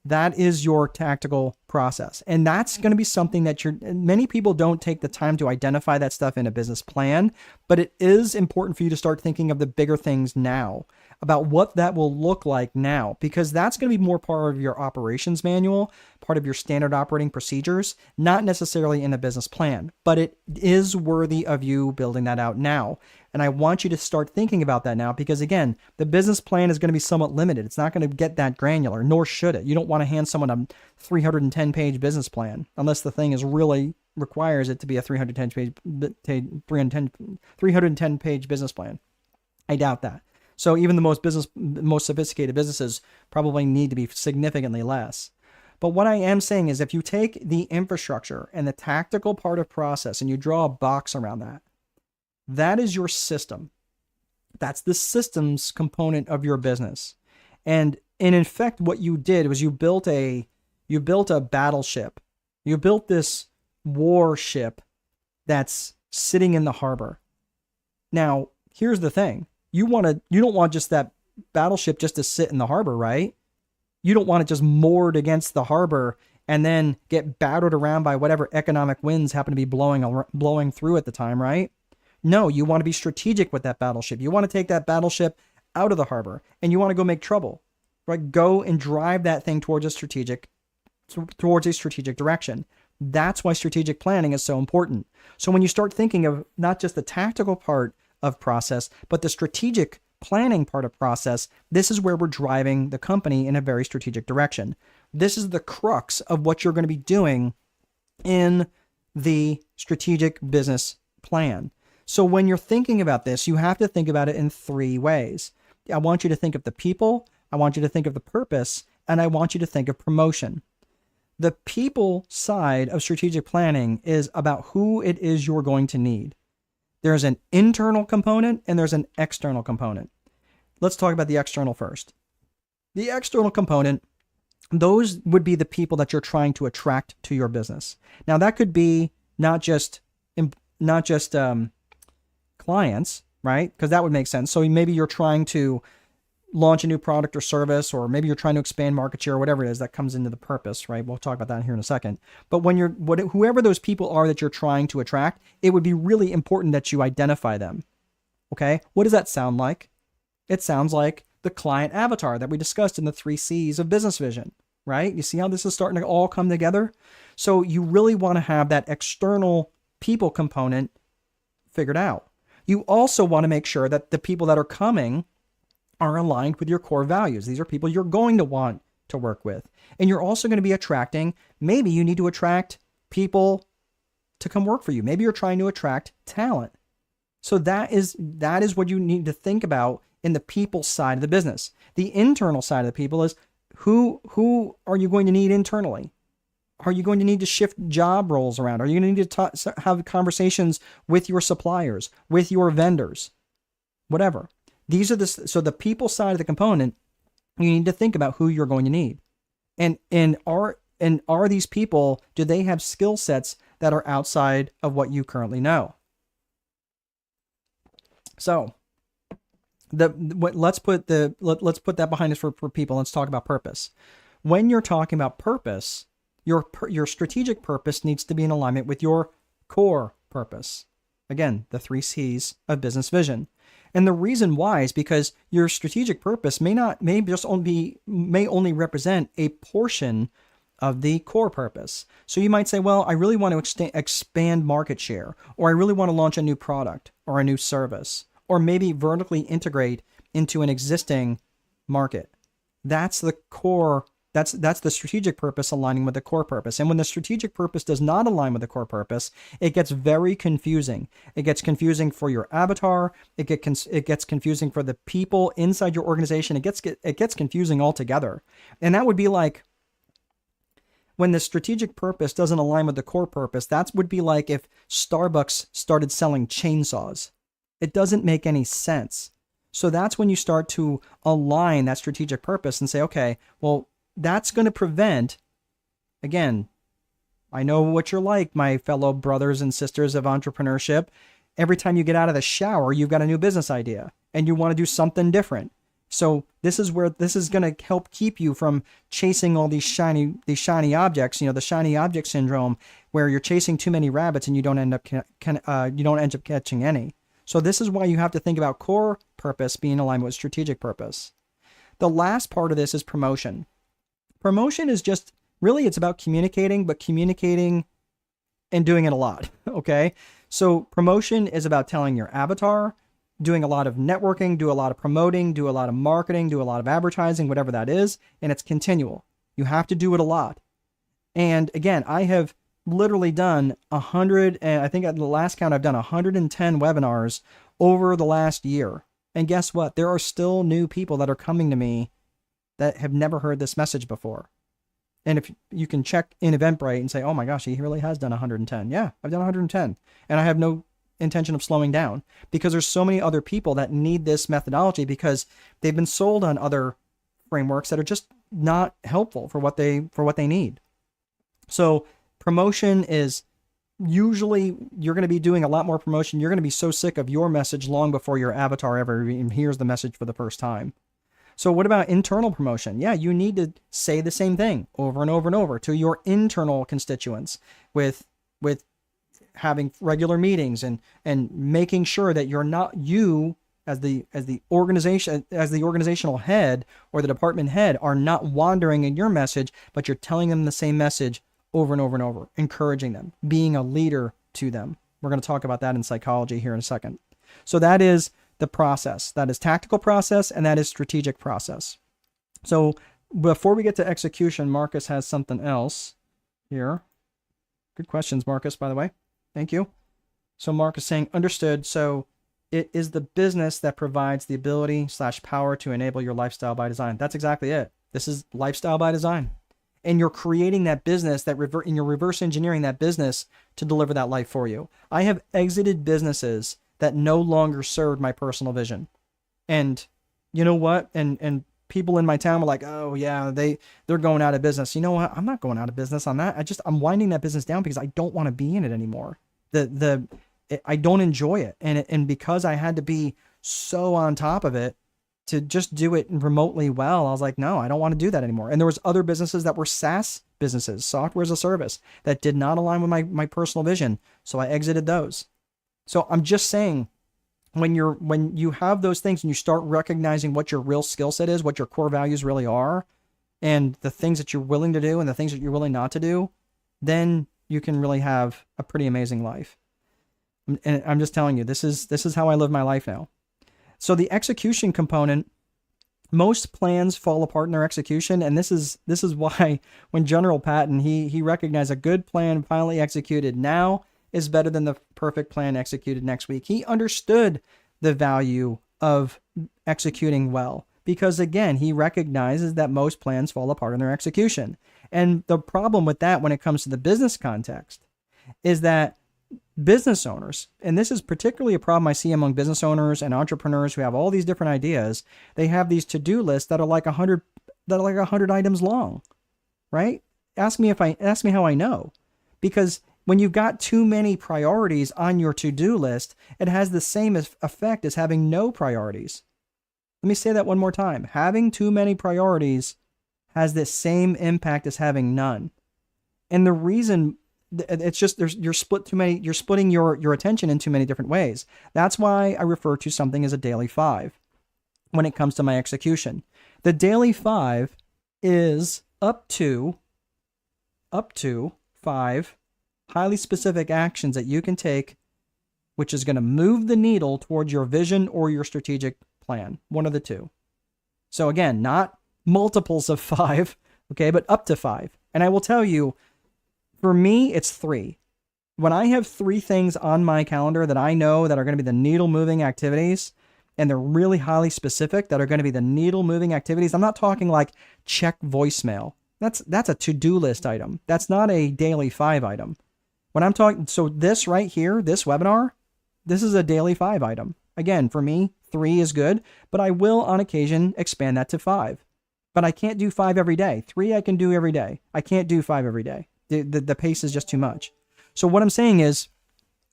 That is your tactical process. And that's going to be something that many people don't take the time to identify that stuff in a business plan, but it is important for you to start thinking of the bigger things now, about what that will look like now, because that's going to be more part of your operations manual, part of your standard operating procedures, not necessarily in a business plan, but it is worthy of you building that out now. And I want you to start thinking about that now, because again, the business plan is going to be somewhat limited. It's not going to get that granular, nor should it. You don't want to hand someone a 310-page business plan unless the thing is really requires it to be a 310-page business plan. I doubt that. So even the most sophisticated businesses probably need to be significantly less. But what I am saying is, if you take the infrastructure and the tactical part of process and you draw a box around that, that is your system. That's the systems component of your business. And in effect, what you did was you built a battleship. You built this warship that's sitting in the harbor. Now, here's the thing. You don't want just that battleship just to sit in the harbor, right? You don't want it just moored against the harbor and then get battered around by whatever economic winds happen to be blowing through at the time, right? No, you want to be strategic with that battleship. You want to take that battleship out of the harbor and you want to go make trouble, right? Go and drive that thing towards a strategic direction. That's why strategic planning is so important. So when you start thinking of not just the tactical part of process, but the strategic planning part of process, this is where we're driving the company in a very strategic direction. This is the crux of what you're going to be doing in the strategic business plan. So when you're thinking about this, you have to think about it in 3 ways. I want you to think of the people, I want you to think of the purpose, and I want you to think of promotion. The people side of strategic planning is about who it is you're going to need. There's an internal component and there's an external component. Let's talk about the external first. The external component, those would be the people that you're trying to attract to your business. Now that could be not just clients, right? Because that would make sense. So maybe you're trying to launch a new product or service, or maybe you're trying to expand market share, or whatever it is that comes into the purpose, right? We'll talk about that here in a second. But when whoever those people are that you're trying to attract, it would be really important that you identify them. Okay. What does that sound like? It sounds like the client avatar that we discussed in the 3 C's of business vision, right? You see how this is starting to all come together? So you really want to have that external people component figured out. You also want to make sure that the people that are coming are aligned with your core values. These are people you're going to want to work with. And you're also going to be attracting, maybe you need to attract people to come work for you. Maybe you're trying to attract talent. So that is what you need to think about in the people side of the business. The internal side of the people is who are you going to need internally? Are you going to need to shift job roles around? Are you going to need to have conversations with your suppliers, with your vendors, whatever? These are so the people side of the component, you need to think about who you're going to need. And are these people, do they have skill sets that are outside of what you currently know? So let's put that behind us for people. Let's talk about purpose. When you're talking about purpose, your strategic purpose needs to be in alignment with your core purpose. Again, the 3 C's of business vision. And the reason why is because your strategic purpose may only represent a portion of the core purpose. So you might say, well, I really want to expand market share, or I really want to launch a new product or a new service, or maybe vertically integrate into an existing market. That's the core. That's the strategic purpose aligning with the core purpose. And when the strategic purpose does not align with the core purpose, it gets very confusing. It gets confusing for your avatar. It gets confusing for the people inside your organization. It gets confusing altogether. And that would be like when the strategic purpose doesn't align with the core purpose. That would be like if Starbucks started selling chainsaws. It doesn't make any sense. So that's when you start to align that strategic purpose and say, okay, well, that's going to prevent, again, I know what you're like, my fellow brothers and sisters of entrepreneurship. Every time you get out of the shower, you've got a new business idea and you want to do something different. So this is where this is going to help keep you from chasing all these shiny objects, the shiny object syndrome, where you're chasing too many rabbits and you don't end up catching any. So this is why you have to think about core purpose being aligned with strategic purpose. The last part of this is promotion. Promotion is just really, it's about communicating, but communicating and doing it a lot. Okay. So promotion is about telling your avatar, doing a lot of networking, do a lot of promoting, do a lot of marketing, do a lot of advertising, whatever that is. And it's continual. You have to do it a lot. And again, I have literally done 100, and I think at the last count, I've done 110 webinars over the last year. And guess what? There are still new people that are coming to me that have never heard this message before. And if you can check in Eventbrite and say, oh my gosh, he really has done 110. Yeah, I've done 110. And I have no intention of slowing down because there's so many other people that need this methodology because they've been sold on other frameworks that are just not helpful for what they need. So promotion is usually, you're going to be doing a lot more promotion. You're going to be so sick of your message long before your avatar ever even hears the message for the first time. So what about internal promotion? Yeah, you need to say the same thing over and over and over to your internal constituents with having regular meetings and making sure that you're not, you as the organizational head or the department head are not wandering in your message, but you're telling them the same message over and over and over, encouraging them, being a leader to them. We're going to talk about that in psychology here in a second. So that is the process. That is tactical process, and that is strategic process. So before we get to execution, Marcus has something else here. Good questions, Marcus, by the way. Thank you. So Marcus saying, understood. So It is the business that provides the ability / power to enable your lifestyle by design. That's exactly it. This is lifestyle by design. And you're creating that business and you're reverse engineering that business to deliver that life for you. I have exited businesses that no longer served my personal vision. And you know what? And people in my town were like, oh yeah, they're going out of business. You know what? I'm not going out of business on that. I'm winding that business down because I don't want to be in it anymore. I don't enjoy it. And because I had to be so on top of it to just do it remotely well, I was like, no, I don't want to do that anymore. And there was other businesses that were SaaS businesses, software as a service, that did not align with my personal vision. So I exited those. So I'm just saying, when you have those things and you start recognizing what your real skill set is, what your core values really are, and the things that you're willing to do and the things that you're willing not to do, then you can really have a pretty amazing life. And I'm just telling you, this is how I live my life now. So the execution component, most plans fall apart in their execution. And this is why when General Patton, he recognized a good plan finally executed now is better than the perfect plan executed next week. He understood the value of executing well because, again, he recognizes that most plans fall apart in their execution. And the problem with that when it comes to the business context is that business owners, and this is particularly a problem I see among business owners and entrepreneurs who have all these different ideas, they have these to-do lists that are like 100 items long, right? Ask me how I know. Because when you've got too many priorities on your to-do list, it has the same effect as having no priorities. Let me say that one more time. Having too many priorities has the same impact as having none. And the reason, it's just you're splitting your attention in too many different ways. That's why I refer to something as a daily 5 when it comes to my execution. The daily 5 is up to 5 highly specific actions that you can take, which is going to move the needle towards your vision or your strategic plan. One of the two. So again, not multiples of 5, okay, but up to 5. And I will tell you, for me, it's 3. When I have 3 things on my calendar that I know that are going to be the needle moving activities, and they're really highly specific that are going to be the needle moving activities, I'm not talking like check voicemail. That's a to-do list item. That's not a daily 5 item. When I'm talking, so this right here, this webinar, this is a daily 5 item. Again, for me, 3 is good, but I will on occasion expand that to 5. But I can't do 5 every day. 3 I can do every day. I can't do 5 every day. The pace is just too much. So what I'm saying is,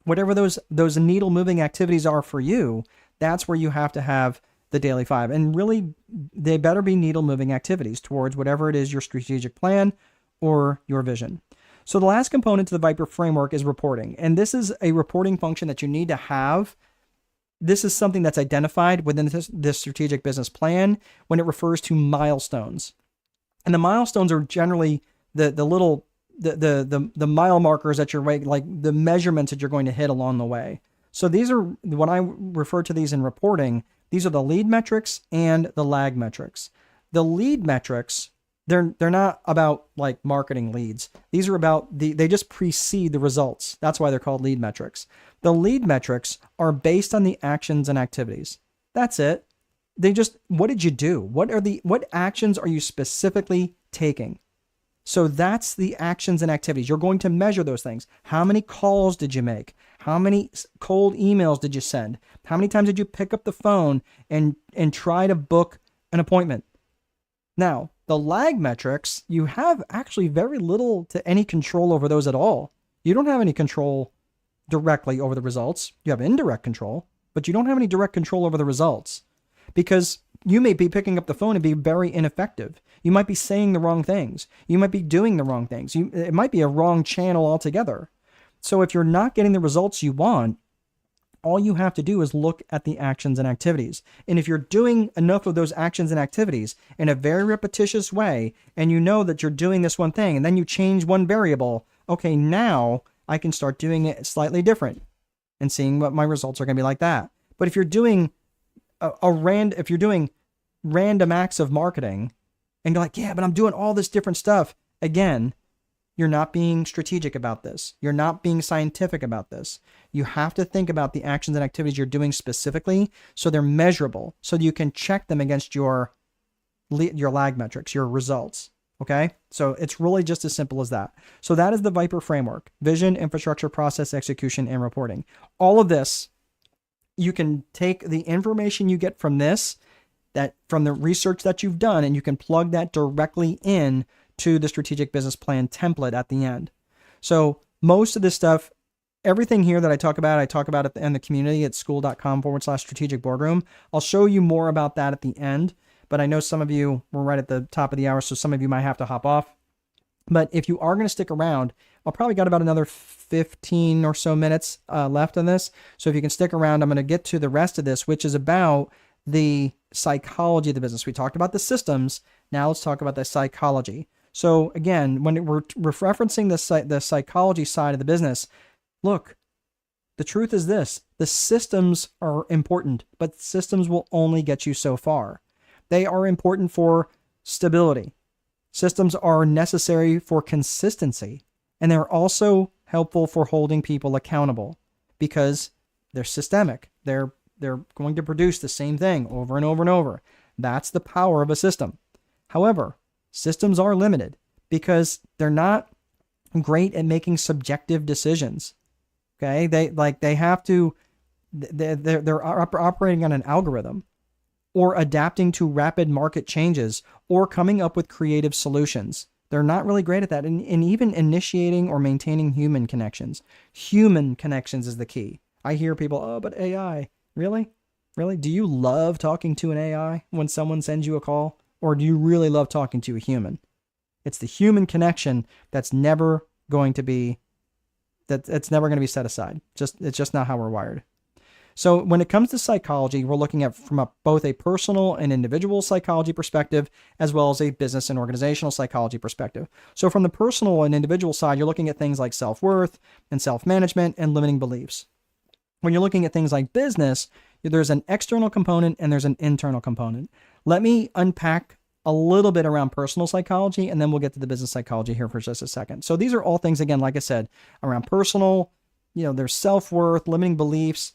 whatever those needle moving activities are for you, that's where you have to have the daily 5. And really, they better be needle moving activities towards whatever it is your strategic plan or your vision. So the last component to the Viper framework is reporting. And this is a reporting function that you need to have. This is something that's identified within this strategic business plan when it refers to milestones. And the milestones are generally the mile markers that you're like the measurements that you're going to hit along the way. So these are, when I refer to these in reporting, these are the lead metrics and the lag metrics. The lead metrics, they're not about like marketing leads. These are about they just precede the results. That's why they're called lead metrics. The lead metrics are based on the actions and activities. That's it. What did you do? What actions are you specifically taking? So that's the actions and activities. You're going to measure those things. How many calls did you make? How many cold emails did you send? How many times did you pick up the phone and try to book an appointment? Now, the lag metrics, you have actually very little to any control over those at all. You don't have any control directly over the results. You have indirect control, but you don't have any direct control over the results because you may be picking up the phone and be very ineffective. You might be saying the wrong things. You might be doing the wrong things. It might be a wrong channel altogether. So if you're not getting the results you want, all you have to do is look at the actions and activities. And if you're doing enough of those actions and activities in a very repetitious way, and you know that you're doing this one thing, and then you change one variable, okay, now I can start doing it slightly different and seeing what my results are going to be like that. But if you're doing random acts of marketing and you're like, yeah, but I'm doing all this different stuff, again, you're not being strategic about this. You're not being scientific about this. You have to think about the actions and activities you're doing specifically so they're measurable, so you can check them against your lag metrics, your results. Okay? So it's really just as simple as that. So that is the Viper framework: vision, infrastructure, process, execution, and reporting. All of this, you can take the information you get from this, that from the research that you've done, and you can plug that directly in to the strategic business plan template at the end. So most of this stuff, everything here that I talk about in the community at school.com/strategic boardroom. I'll show you more about that at the end, but I know some of you were right at the top of the hour, so some of you might have to hop off. But if you are going to stick around, I'll probably got about another 15 or so minutes left on this. So if you can stick around, I'm going to get to the rest of this, which is about the psychology of the business. We talked about the systems. Now let's talk about the psychology. So again, when we're referencing the psychology side of the business, look, the truth is this: the systems are important, but systems will only get you so far. They are important for stability. Systems are necessary for consistency, and they're also helpful for holding people accountable because they're systemic. They're going to produce the same thing over and over and over. That's the power of a system. However, systems are limited because they're not great at making subjective decisions. Okay, they're operating on an algorithm, or adapting to rapid market changes, or coming up with creative solutions. They're not really great at that, and even initiating or maintaining human connections. Human connections is the key. I hear people, oh, but AI. Really? Really? Do you love talking to an AI when someone sends you a call? Or do you really love talking to a human? It's the human connection that's never going to be set aside. It's just not how we're wired. So when it comes to psychology, we're looking at from both a personal and individual psychology perspective, as well as a business and organizational psychology perspective. So from the personal and individual side, you're looking at things like self-worth and self-management and limiting beliefs. When you're looking at things like business, there's an external component and there's an internal component. Let me unpack a little bit around personal psychology, and then we'll get to the business psychology here for just a second. So these are all things, again, like I said, around personal, there's self-worth, limiting beliefs,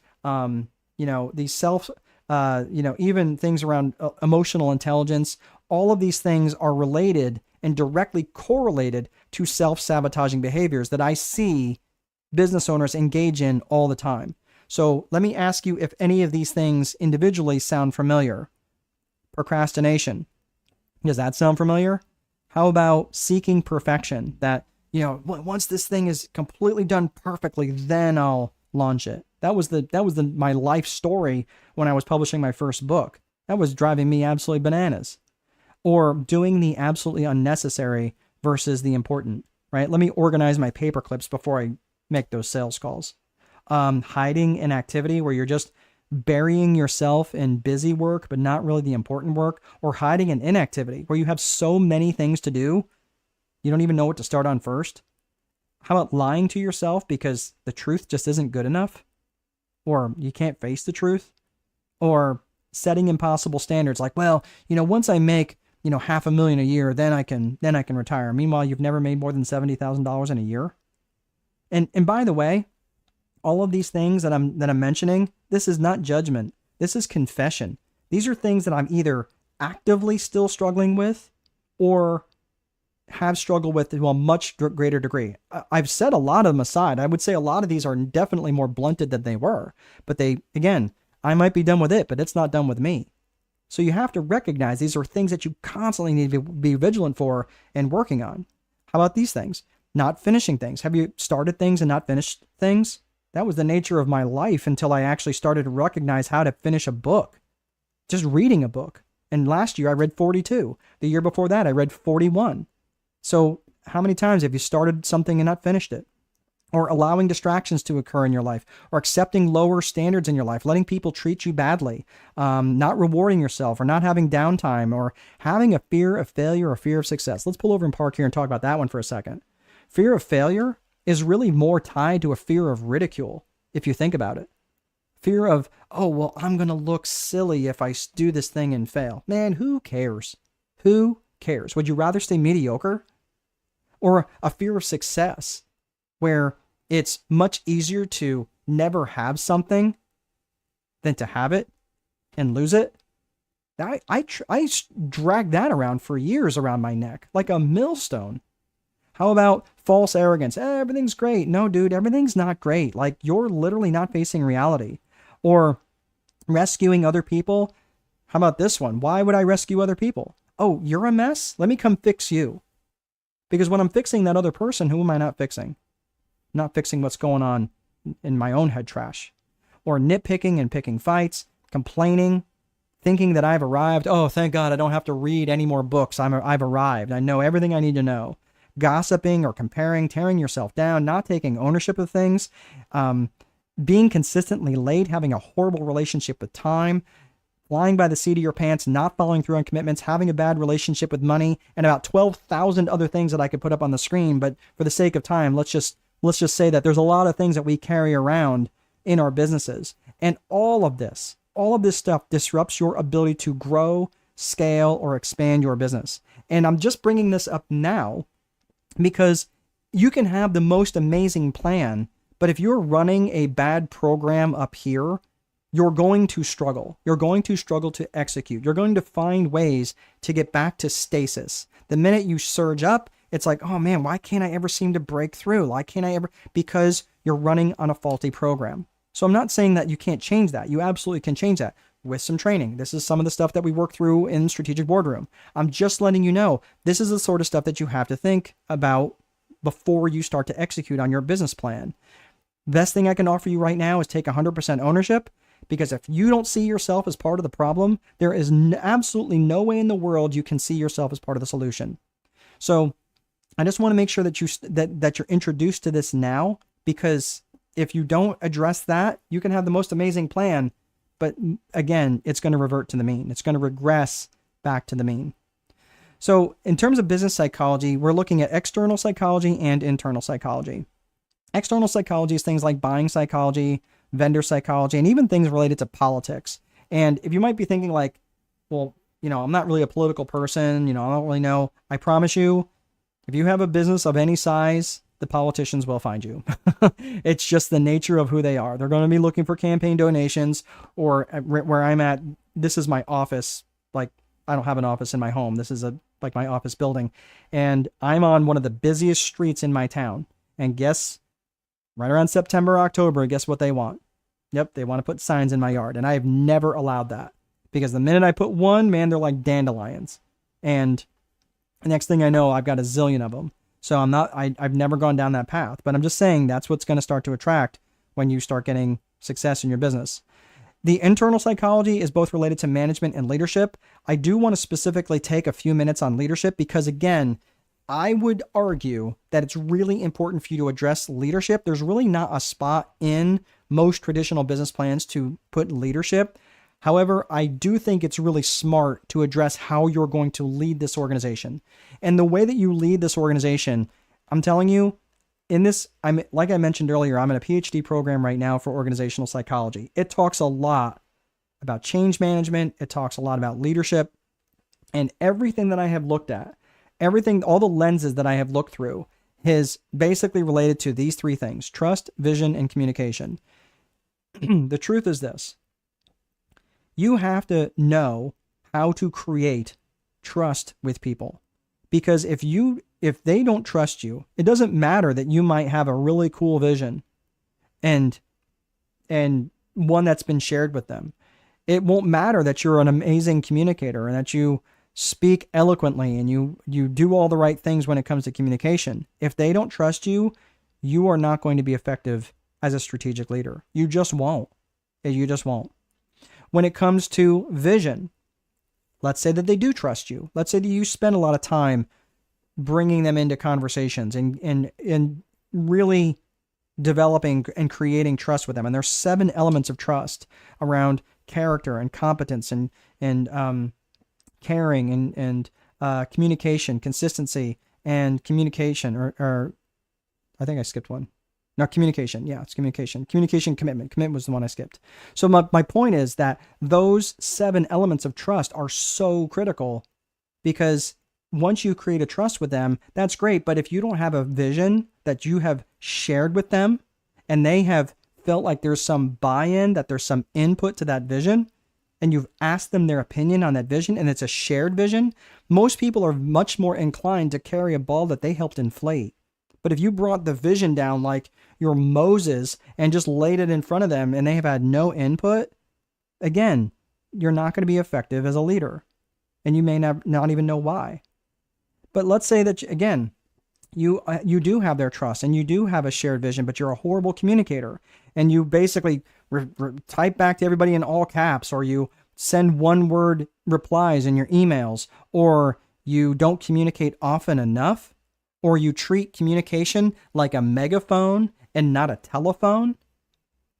these even things around emotional intelligence. All of these things are related and directly correlated to self-sabotaging behaviors that I see business owners engage in all the time. So let me ask you if any of these things individually sound familiar. Procrastination. Does that sound familiar? How about seeking perfection? That, once this thing is completely done perfectly, then I'll launch it. That was my life story when I was publishing my first book. That was driving me absolutely bananas. Or doing the absolutely unnecessary versus the important, right? Let me organize my paper clips before I make those sales calls. Hiding an activity where you're just burying yourself in busy work, but not really the important work, or hiding an inactivity where you have so many things to do, you don't even know what to start on first. How about lying to yourself because the truth just isn't good enough, or you can't face the truth, or setting impossible standards like, once I make, $500,000 a year, then I can retire. Meanwhile, you've never made more than $70,000 in a year. And by the way, all of these things that I'm mentioning, this is not judgment. This is confession. These are things that I'm either actively still struggling with or have struggled with to a much greater degree. I've set a lot of them aside. I would say a lot of these are definitely more blunted than they were. But I might be done with it, but it's not done with me. So you have to recognize these are things that you constantly need to be vigilant for and working on. How about these things? Not finishing things. Have you started things and not finished things? That was the nature of my life until I actually started to recognize how to finish a book. Just reading a book. And last year I read 42. The year before that I read 41. So how many times have you started something and not finished it? Or allowing distractions to occur in your life, or accepting lower standards in your life, letting people treat you badly, not rewarding yourself, or not having downtime, or having a fear of failure or fear of success. Let's pull over and park here and talk about that one for a second. Fear of failure is really more tied to a fear of ridicule, if you think about it. Fear of, I'm going to look silly if I do this thing and fail. Man, who cares? Who cares? Would you rather stay mediocre? or a fear of success, where it's much easier to never have something than to have it and lose it. I dragged that around for years around my neck like a millstone. How about false arrogance? Everything's great. No, dude, everything's not great. Like, you're literally not facing reality. Or rescuing other people. How about this one? Why would I rescue other people? Oh, you're a mess? Let me come fix you. Because when I'm fixing that other person, who am I not fixing? Not fixing what's going on in my own head trash. Or nitpicking and picking fights, complaining, thinking that I've arrived. Oh, thank God I don't have to read any more books. I've arrived. I know everything I need to know. Gossiping or comparing, tearing yourself down, not taking ownership of things, being consistently late, having a horrible relationship with time, flying by the seat of your pants, not following through on commitments, having a bad relationship with money, and about 12,000 other things that I could put up on the screen. But for the sake of time, let's just say that there's a lot of things that we carry around in our businesses. And all of this stuff disrupts your ability to grow, scale, or expand your business. And I'm just bringing this up now because you can have the most amazing plan, but if you're running a bad program up here, you're going to struggle. You're going to struggle to execute. You're going to find ways to get back to stasis. The minute you surge up, it's like, oh man, why can't I ever seem to break through? Why can't I ever? Because you're running on a faulty program. So I'm not saying that you can't change that. You absolutely can change that with some training. This is some of the stuff that we work through in Strategic Boardroom. I'm just letting you know, this is the sort of stuff that you have to think about before you start to execute on your business plan. Best thing I can offer you right now is take 100% ownership, because if you don't see yourself as part of the problem, there is absolutely no way in the world you can see yourself as part of the solution. So I just want to make sure that you're introduced to this now, because if you don't address that, you can have the most amazing plan, but again, it's going to revert to the mean. It's going to regress back to the mean. So in terms of business psychology, we're looking at external psychology and internal psychology. External psychology is things like buying psychology, vendor psychology, and even things related to politics. And if you might be thinking like, well, I'm not really a political person, I don't really know. I promise you, if you have a business of any size, the politicians will find you. It's just the nature of who they are. They're going to be looking for campaign donations, or where I'm at, this is my office. Like, I don't have an office in my home. This is like my office building. And I'm on one of the busiest streets in my town. And guess, right around September, October, guess what they want? Yep, they want to put signs in my yard. And I have never allowed that, because the minute I put one, man, they're like dandelions. And the next thing I know, I've got a zillion of them. So I've never gone down that path, but I'm just saying that's what's going to start to attract when you start getting success in your business. The internal psychology is both related to management and leadership. I do want to specifically take a few minutes on leadership, because again, I would argue that it's really important for you to address leadership. There's really not a spot in most traditional business plans to put leadership. However, I do think it's really smart to address how you're going to lead this organization. And the way that you lead this organization, I'm telling you, like I mentioned earlier, I'm in a PhD program right now for organizational psychology. It talks a lot about change management. It talks a lot about leadership, and everything that I have looked at, all the lenses that I have looked through is basically related to these three things: trust, vision, and communication. The truth is this: you have to know how to create trust with people, because if they don't trust you, it doesn't matter that you might have a really cool vision and one that's been shared with them. It won't matter that you're an amazing communicator and that you speak eloquently and you do all the right things when it comes to communication. If they don't trust you, you are not going to be effective as a strategic leader. You just won't. You just won't. When it comes to vision, let's say that they do trust you. Let's say that you spend a lot of time bringing them into conversations and really developing and creating trust with them. And there's 7 elements of trust around character and competence and caring and communication, consistency, and communication, or I think I skipped one. No, communication. Yeah, it's communication. Communication, commitment. Commitment was the one I skipped. So my point is that those 7 elements of trust are so critical, because once you create a trust with them, that's great. But if you don't have a vision that you have shared with them and they have felt like there's some buy-in, that there's some input to that vision, and you've asked them their opinion on that vision and it's a shared vision, most people are much more inclined to carry a ball that they helped inflate. But if you brought the vision down like you're Moses and just laid it in front of them and they have had no input, again, you're not going to be effective as a leader. And you may not even know why. But let's say that, again, you do have their trust and you do have a shared vision, but you're a horrible communicator. And you basically type back to everybody in all caps, or you send one-word replies in your emails, or you don't communicate often enough, or you treat communication like a megaphone and not a telephone.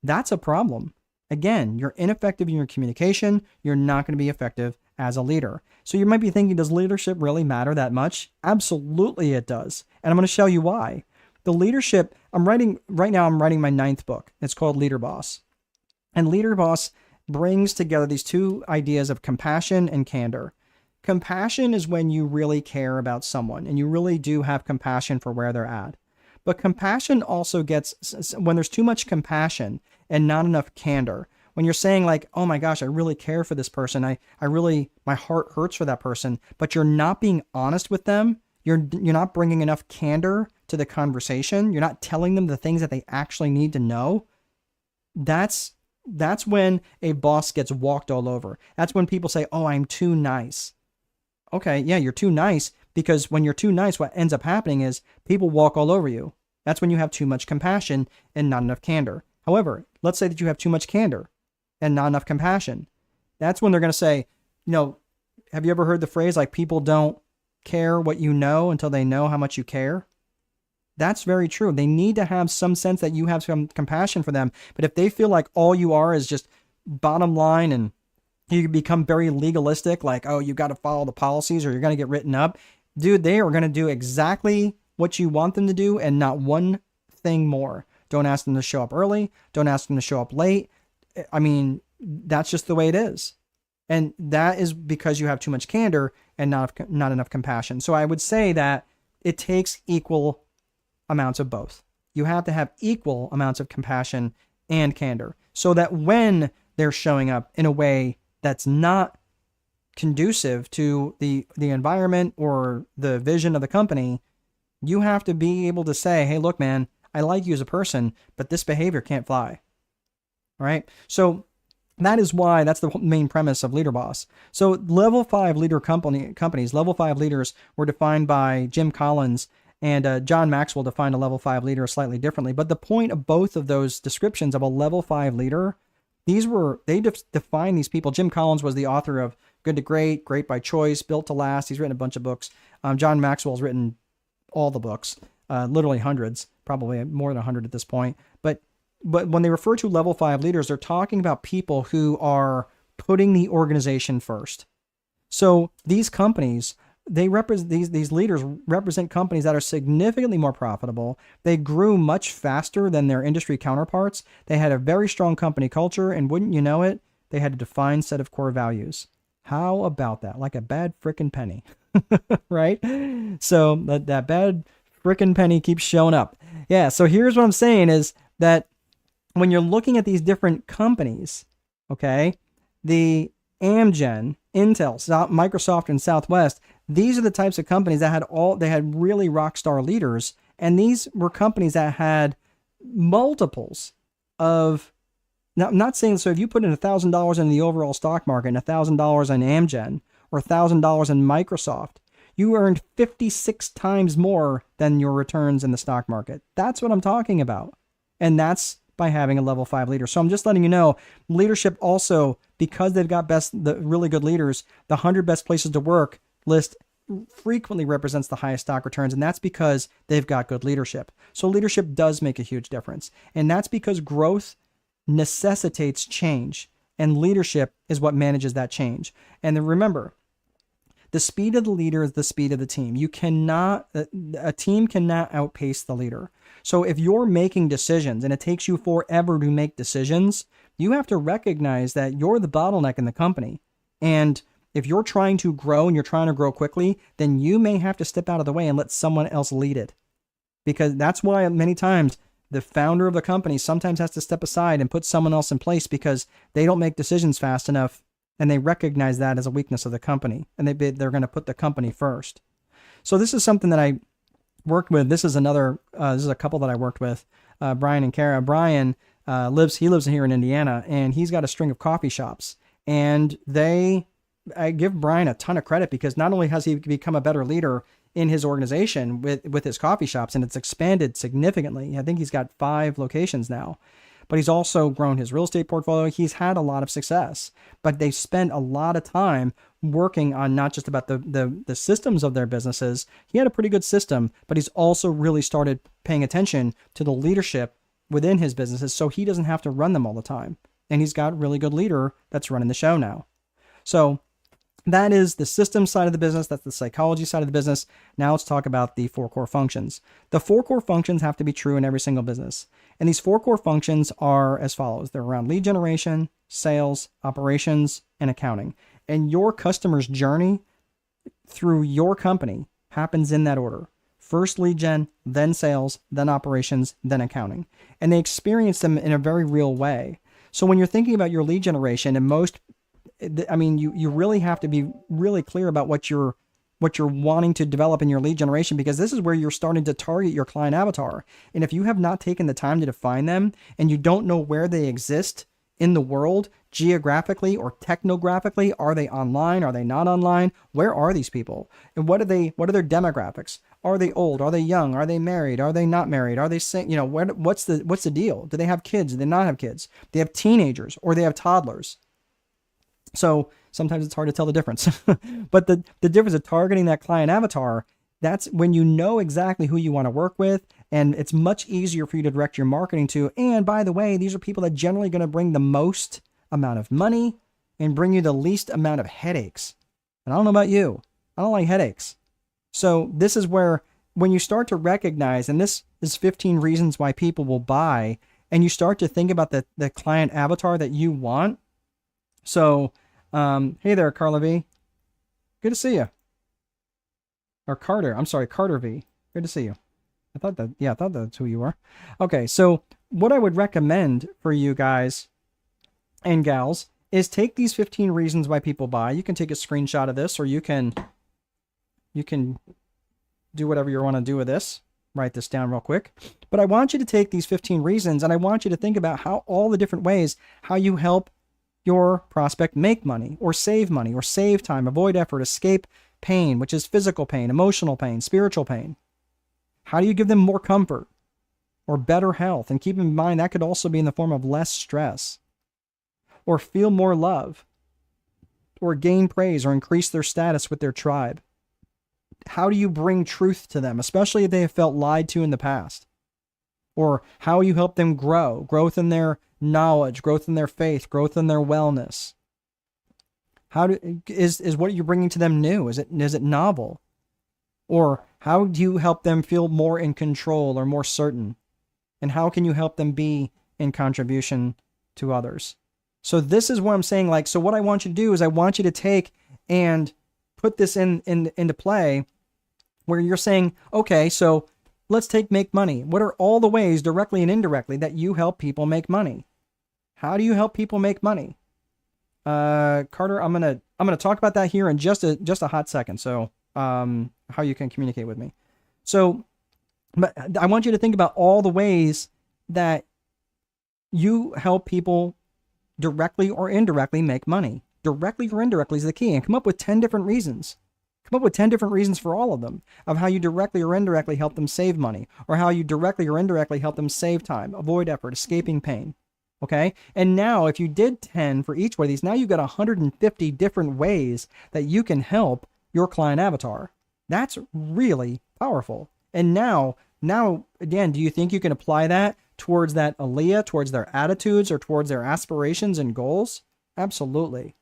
That's a problem. Again, you're ineffective in your communication. You're not going to be effective as a leader. So you might be thinking, does leadership really matter that much? Absolutely it does. And I'm going to show you why. The leadership, I'm writing my 9th book. It's called Leader Boss. And Leader Boss brings together these two ideas of compassion and candor. Compassion is when you really care about someone and you really do have compassion for where they're at. But compassion also gets, when there's too much compassion and not enough candor, when you're saying like, oh my gosh, I really care for this person. I really, my heart hurts for that person, but you're not being honest with them. You're not bringing enough candor to the conversation. You're not telling them the things that they actually need to know. That's when a boss gets walked all over. That's when people say, oh, I'm too nice. Okay, yeah, you're too nice, because when you're too nice, what ends up happening is people walk all over you. That's when you have too much compassion and not enough candor. However, let's say that you have too much candor and not enough compassion. That's when they're going to say, have you ever heard the phrase like people don't care what you know until they know how much you care? That's very true. They need to have some sense that you have some compassion for them. But if they feel like all you are is just bottom line and you become very legalistic, like, oh, you got to follow the policies or you're going to get written up, dude, they are going to do exactly what you want them to do and not one thing more. Don't ask them to show up early. Don't ask them to show up late. I mean, that's just the way it is. And that is because you have too much candor and not enough compassion. So I would say that it takes equal amounts of both. You have to have equal amounts of compassion and candor so that when they're showing up in a way that's not conducive to the environment or the vision of the company, you have to be able to say, hey, look, man, I like you as a person, but this behavior can't fly. All right. So that's the main premise of Leader Boss. So level 5 leader companies, level 5 leaders were defined by Jim Collins, and John Maxwell defined a level 5 leader slightly differently. But the point of both of those descriptions of a level 5 leader, they define these people. Jim Collins was the author of Good to Great, Great by Choice, Built to Last. He's written a bunch of books. John Maxwell's written all the books, literally hundreds, probably more than 100 at this point. But when they refer to level 5 leaders, they're talking about people who are putting the organization first. So these companies, these leaders represent companies that are significantly more profitable. They grew much faster than their industry counterparts. They had a very strong company culture, and wouldn't you know it, they had a defined set of core values. How about that? Like a bad frickin' penny, right? So that bad frickin' penny keeps showing up. Yeah, so here's what I'm saying is that when you're looking at these different companies, okay, the Amgen, Intel, Microsoft, and Southwest, these are the types of companies that had really rock star leaders. And these were companies that had multiples of, now I'm not saying, so if you put in $1,000 in the overall stock market and $1,000 in Amgen or $1,000 in Microsoft, you earned 56 times more than your returns in the stock market. That's what I'm talking about. And that's by having a level 5 leader. So I'm just letting you know, leadership also, because they've got the really good leaders, the 100 best places to work list frequently represents the highest stock returns. And that's because they've got good leadership. So leadership does make a huge difference. And that's because growth necessitates change. And leadership is what manages that change. And then remember, the speed of the leader is the speed of the team. A team cannot outpace the leader. So if you're making decisions and it takes you forever to make decisions, you have to recognize that you're the bottleneck in the company. And If you're trying to grow and you're trying to grow quickly, then you may have to step out of the way and let someone else lead it. Because that's why many times the founder of the company sometimes has to step aside and put someone else in place because they don't make decisions fast enough, and they recognize that as a weakness of the company, and they're going to put the company first. So this is something that I worked with. This is a couple that I worked with, Brian and Kara. Brian lives here in Indiana, and he's got a string of coffee shops, and I give Brian a ton of credit because not only has he become a better leader in his organization with his coffee shops, and it's expanded significantly. I think he's got 5 locations now, but he's also grown his real estate portfolio. He's had a lot of success, but they've spent a lot of time working on not just about the systems of their businesses. He had a pretty good system, but he's also really started paying attention to the leadership within his businesses so he doesn't have to run them all the time. And he's got a really good leader that's running the show now. So that is the system side of the business. That's the psychology side of the business. Now let's talk about the 4 core functions. The 4 core functions have to be true in every single business. And these 4 core functions are as follows. They're around lead generation, sales, operations, and accounting. And your customer's journey through your company happens in that order. First lead gen, then sales, then operations, then accounting. And they experience them in a very real way. So when you're thinking about your lead generation, and you really have to be really clear about what you're wanting to develop in your lead generation, because this is where you're starting to target your client avatar. And if you have not taken the time to define them and you don't know where they exist in the world geographically or technographically, are they online? Are they not online? Where are these people? And what are their demographics? Are they old? Are they young? Are they married? Are they not married? Are they what's the deal? Do they have kids? Do they not have kids? Do they have teenagers or they have toddlers? So sometimes it's hard to tell the difference. But the difference of targeting that client avatar, that's when you know exactly who you want to work with, and it's much easier for you to direct your marketing to. And by the way, these are people that are generally going to bring the most amount of money and bring you the least amount of headaches. And I don't know about you, I don't like headaches. So this is where, when you start to recognize, and this is 15 reasons why people will buy, and you start to think about the client avatar that you want. So, hey there, Carla V. Good to see you. Or Carter. I'm sorry, Carter V. Good to see you. I thought that's who you were. Okay, so what I would recommend for you guys and gals is take these 15 reasons why people buy. You can take a screenshot of this, or you can do whatever you want to do with this. Write this down real quick. But I want you to take these 15 reasons, and I want you to think about how all the different ways how you help your prospect make money, or save time, avoid effort, escape pain, which is physical pain, emotional pain, spiritual pain. How do you give them more comfort or better health? And keep in mind, that could also be in the form of less stress, or feel more love, or gain praise, or increase their status with their tribe. How do you bring truth to them, especially if they have felt lied to in the past? Or how you help them growth in their knowledge, growth in their faith, growth in their wellness. Is what you're bringing to them new? Is it novel? Or how do you help them feel more in control or more certain? And how can you help them be in contribution to others? So this is what I'm saying. So what I want you to do is I want you to take and put this into play, where you're saying, okay, so let's make money. What are all the ways, directly and indirectly, that you help people make money? How do you help people make money? Carter, I'm gonna talk about that here in just a hot second. So how you can communicate with me. So, but I want you to think about all the ways that you help people directly or indirectly make money. Directly or indirectly is the key, and come up with 10 different reasons. Come up with 10 different reasons for all of them, of how you directly or indirectly help them save money, or how you directly or indirectly help them save time, avoid effort, escaping pain. Okay? And now, if you did 10 for each one of these, now you've got 150 different ways that you can help your client avatar. That's really powerful. And now, again, do you think you can apply that towards that ALEA, towards their attitudes, or towards their aspirations and goals? Absolutely.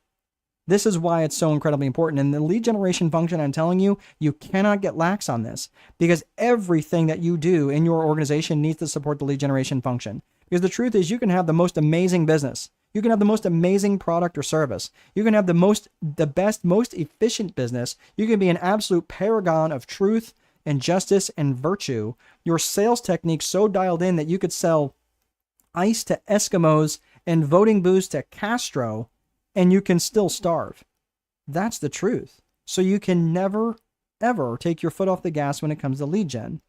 This is why it's so incredibly important. And the lead generation function, I'm telling you, you cannot get lax on this, because everything that you do in your organization needs to support the lead generation function. Because the truth is, you can have the most amazing business. You can have the most amazing product or service. You can have the best, most efficient business. You can be an absolute paragon of truth and justice and virtue. Your sales technique so dialed in that you could sell ice to Eskimos and voting booths to Castro, and you can still starve. That's the truth. So you can never, ever take your foot off the gas when it comes to lead gen.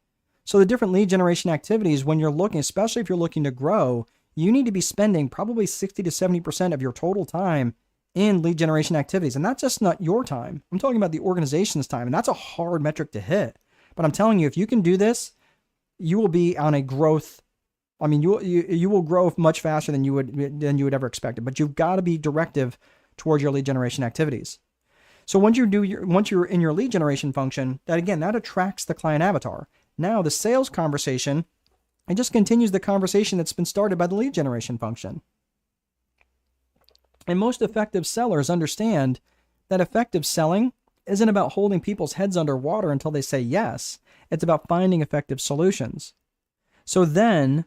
So the different lead generation activities, when you're looking, especially if you're looking to grow, you need to be spending probably 60 to 70% of your total time in lead generation activities. And that's just not your time. I'm talking about the organization's time. And that's a hard metric to hit. But I'm telling you, if you can do this, you will be on a growth. I mean, you will grow much faster than you would ever expect it. But you've got to be directive towards your lead generation activities. So once you're in your lead generation function, that attracts the client avatar. Now the sales conversation, it just continues the conversation that's been started by the lead generation function. And most effective sellers understand that effective selling isn't about holding people's heads underwater until they say yes. It's about finding effective solutions. So then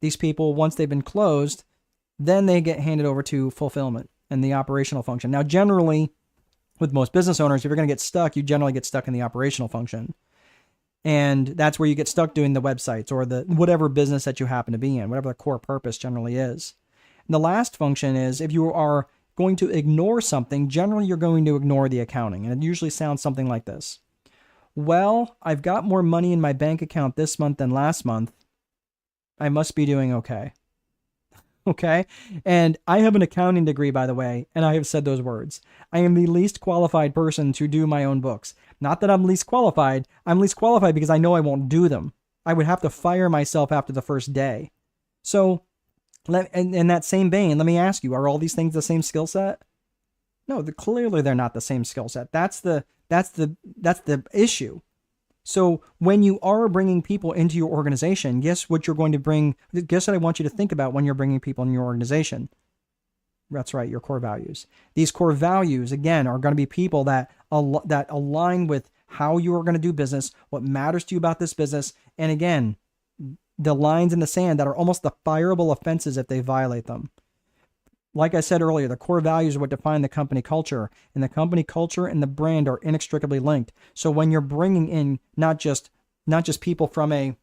these people, once they've been closed, then they get handed over to fulfillment and the operational function. Now, generally, with most business owners, if you're going to get stuck, you generally get stuck in the operational function. And that's where you get stuck doing the websites or the whatever business that you happen to be in, whatever the core purpose generally is. And the last function is if you are going to ignore something, generally you're going to ignore the accounting. And it usually sounds something like this. Well, I've got more money in my bank account this month than last month. I must be doing okay. Okay? And I have an accounting degree, by the way, and I have said those words. I am the least qualified person to do my own books. Not that I'm least qualified. I'm least qualified because I know I won't do them. I would have to fire myself after the first day. So, in that same vein, let me ask you, are all these things the same skill set? No, clearly they're not the same skill set. That's the issue. So when you are bringing people into your organization, guess what you're going to bring? Guess what I want you to think about when you're bringing people in your organization? That's right, your core values. These core values, again, are going to be people that align with how you are going to do business, what matters to you about this business, and again, the lines in the sand that are almost the fireable offenses if they violate them. Like I said earlier, the core values are what define the company culture, and the company culture and the brand are inextricably linked. So when you're bringing in not just people from an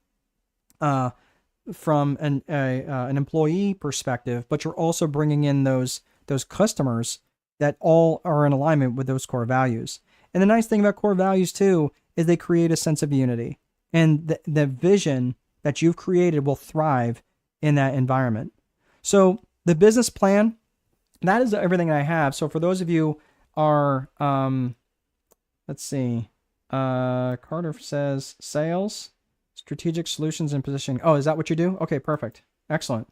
employee perspective, but you're also bringing in those customers that all are in alignment with those core values. And the nice thing about core values too is they create a sense of unity, and the vision that you've created will thrive in that environment. So the business plan, that is everything I have. So for those of you are, let's see, Carter says sales, strategic solutions and positioning. Oh, is that what you do? Okay, perfect. Excellent.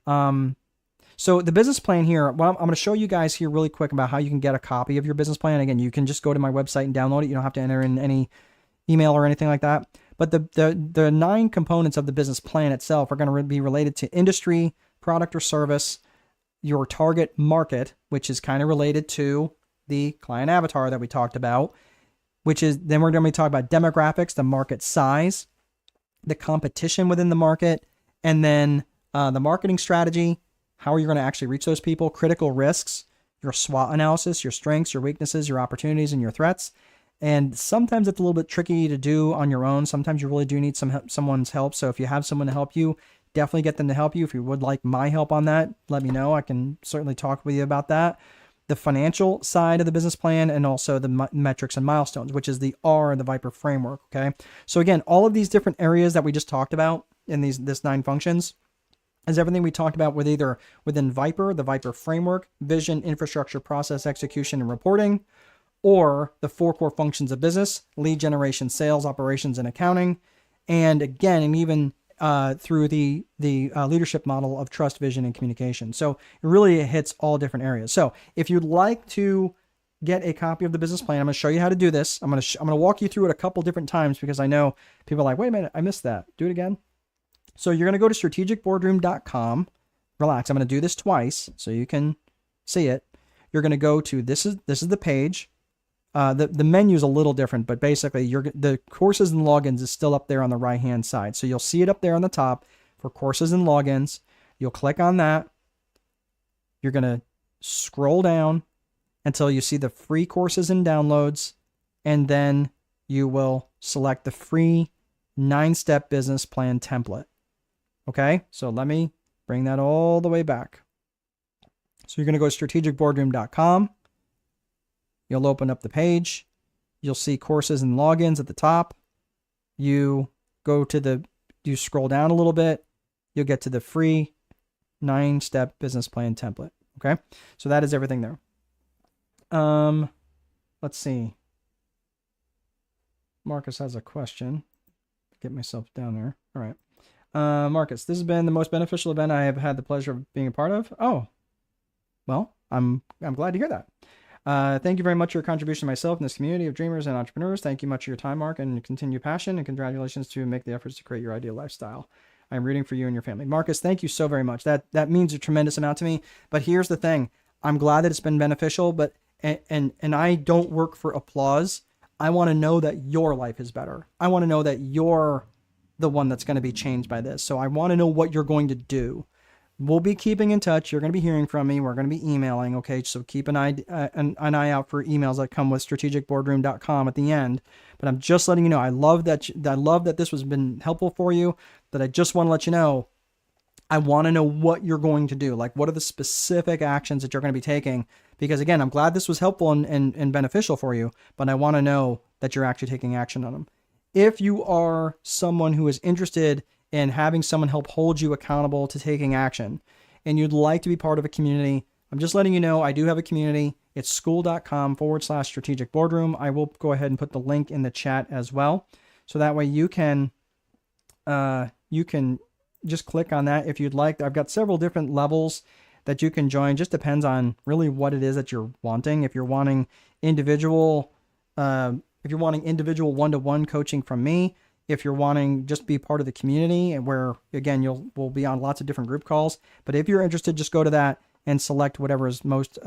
So the business plan here, well, I'm going to show you guys here really quick about how you can get a copy of your business plan. Again, you can just go to my website and download it. You don't have to enter in any email or anything like that. But the 9 components of the business plan itself are going to be related to industry, product or service, your target market, which is kind of related to the client avatar that we talked about, which is, then we're going to be talking about demographics, the market size, the competition within the market, and then the marketing strategy, how are you going to actually reach those people, critical risks, your SWOT analysis, your strengths, your weaknesses, your opportunities, and your threats. And sometimes it's a little bit tricky to do on your own. Sometimes you really do need someone's help. So if you have someone to help you, definitely get them to help you. If you would like my help on that, let me know. I can certainly talk with you about that. The financial side of the business plan, and also the metrics and milestones, which is the R in the Viper framework. Okay. So again, all of these different areas that we just talked about in this 9 functions is everything we talked about with either within Viper, the Viper framework, vision, infrastructure, process, execution, and reporting, or the 4 core functions of business: lead generation, sales, operations, and accounting. And again, and even through the leadership model of trust, vision, and communication. So it really hits all different areas. So if you'd like to get a copy of the business plan, I'm going to show you how to do this. I'm going to walk you through it a couple different times because I know people are like, wait a minute, I missed that. Do it again. So you're going to go to strategicboardroom.com. Relax. I'm going to do this twice so you can see it. You're going to go to this is the page. The menu is a little different, but basically the courses and logins is still up there on the right hand side. So you'll see it up there on the top for courses and logins. You'll click on that. You're going to scroll down until you see the free courses and downloads, and then you will select the free 9-step business plan template. Okay, so let me bring that all the way back. So you're going to go to strategicboardroom.com. You'll open up the page. You'll see courses and logins at the top. You scroll down a little bit. You'll get to the free 9-step business plan template. Okay, so that is everything there. Let's see. Marcus has a question. Get myself down there. All right. Marcus, this has been the most beneficial event I have had the pleasure of being a part of. Oh, well, I'm glad to hear that. Thank you very much for your contribution to myself and this community of dreamers and entrepreneurs. Thank you much for your time, Mark, and continued passion, and congratulations to make the efforts to create your ideal lifestyle. I'm rooting for you and your family. Marcus, thank you so very much. That means a tremendous amount to me. But here's the thing. I'm glad that it's been beneficial, but and I don't work for applause. I want to know that your life is better. I want to know that you're the one that's going to be changed by this. So I want to know what you're going to do. We'll be keeping in touch. You're going to be hearing from me. We're going to be emailing. Okay. So keep an eye out for emails that come with strategicboardroom.com at the end. But I'm just letting you know, I love that this has been helpful for you, that I just want to let you know, I want to know what you're going to do. Like, what are the specific actions that you're going to be taking? Because again, I'm glad this was helpful and beneficial for you, but I want to know that you're actually taking action on them. If you are someone who is interested in having someone help hold you accountable to taking action, and you'd like to be part of a community, I'm just letting you know, I do have a community. It's school.com/strategic boardroom. I will go ahead and put the link in the chat as well. So that way you can just click on that if you'd like. I've got several different levels that you can join. Just depends on really what it is that you're wanting. If you're wanting individual one-to-one coaching from me, if you're wanting just be part of the community, and where again we'll be on lots of different group calls. But if you're interested, just go to that and select whatever is most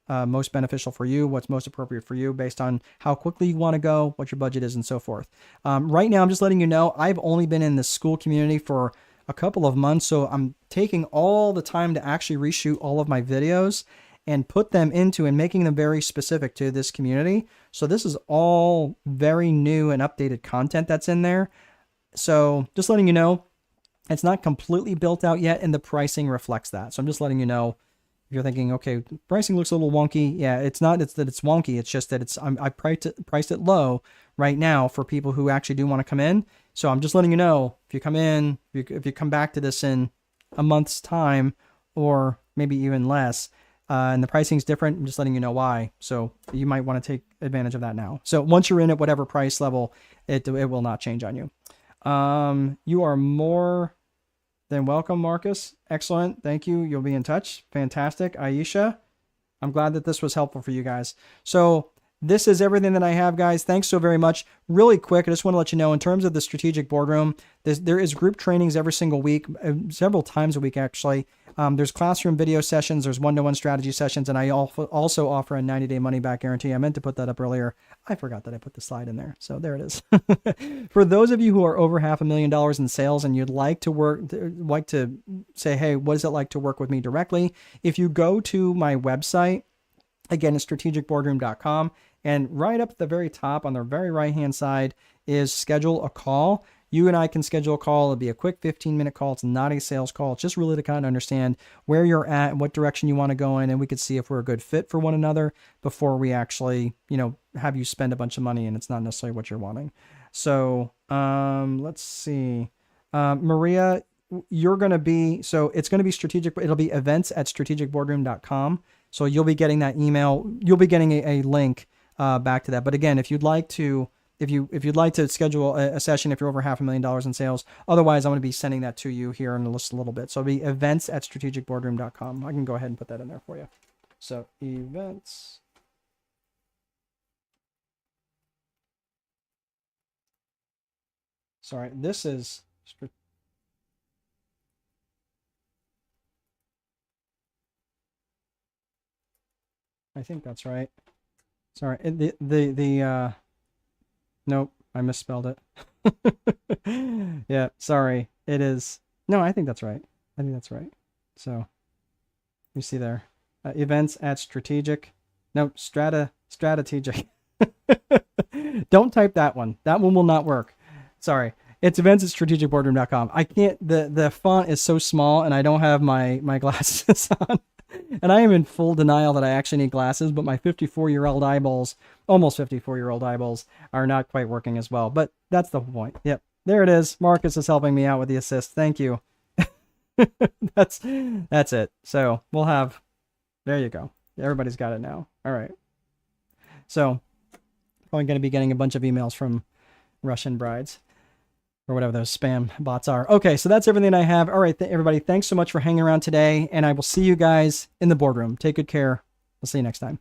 beneficial for you, what's most appropriate for you based on how quickly you want to go, what your budget is, and so forth. Right now, I'm just letting you know, I've only been in the school community for a couple of months, so I'm taking all the time to actually reshoot all of my videos and put them into and making them very specific to this community. So this is all very new and updated content that's in there. So just letting you know, it's not completely built out yet, and the pricing reflects that. So I'm just letting you know, if you're thinking, okay, pricing looks a little wonky. Yeah, it's not. It's that it's wonky. It's just that I priced it low right now for people who actually do want to come in. So I'm just letting you know, if you come in, if you come back to this in a month's time, or maybe even less, and the pricing is different, I'm just letting you know why. So you might want to take advantage of that now. So once you're in at whatever price level, it will not change on you. You are more than welcome, Marcus. Excellent. Thank you. You'll be in touch. Fantastic. Aisha, I'm glad that this was helpful for you guys. So this is everything that I have, guys. Thanks so very much. Really quick, I just want to let you know, in terms of the strategic boardroom, there is group trainings every single week, several times a week, actually. There's classroom video sessions, there's one-to-one strategy sessions, and I also offer a 90-day money-back guarantee. I meant to put that up earlier. I forgot that I put the slide in there. So there it is. For those of you who are over $500,000 in sales and you'd like to say, hey, what is it like to work with me directly? If you go to my website, again, it's strategicboardroom.com. And right up at the very top on the very right-hand side is schedule a call. You and I can schedule a call. It'll be a quick 15-minute call. It's not a sales call. It's just really to kind of understand where you're at and what direction you want to go in. And we could see if we're a good fit for one another before we actually, have you spend a bunch of money and it's not necessarily what you're wanting. So let's see. Maria, you're going to be, so it's going to be strategic. It'll be events@strategicboardroom.com. So you'll be getting that email. You'll be getting a link back to that. But again, if you'd like to schedule a session, if you're over $500,000 in sales, otherwise I'm going to be sending that to you here in just a little bit. So it'll be events@strategicboardroom.com. I can go ahead and put that in there for you. So events. Sorry, this is. I think that's right. Sorry, nope, I misspelled it. Yeah, sorry. It is. No, I think that's right. So You see there. Events at strategic. No, strategic. Don't type that one. That one will not work. Sorry. It's events at strategicboardroom.com. I can't, the font is so small and I don't have my glasses on. And I am in full denial that I actually need glasses, but my 54-year-old eyeballs, almost 54-year-old eyeballs, are not quite working as well. But that's the point. Yep. There it is. Marcus is helping me out with the assist. Thank you. That's it. So we'll have, there you go. Everybody's got it now. All right. So probably going to be getting a bunch of emails from Russian brides or whatever those spam bots are. Okay, so that's everything I have. All right, everybody, thanks so much for hanging around today, and I will see you guys in the boardroom. Take good care. I'll see you next time.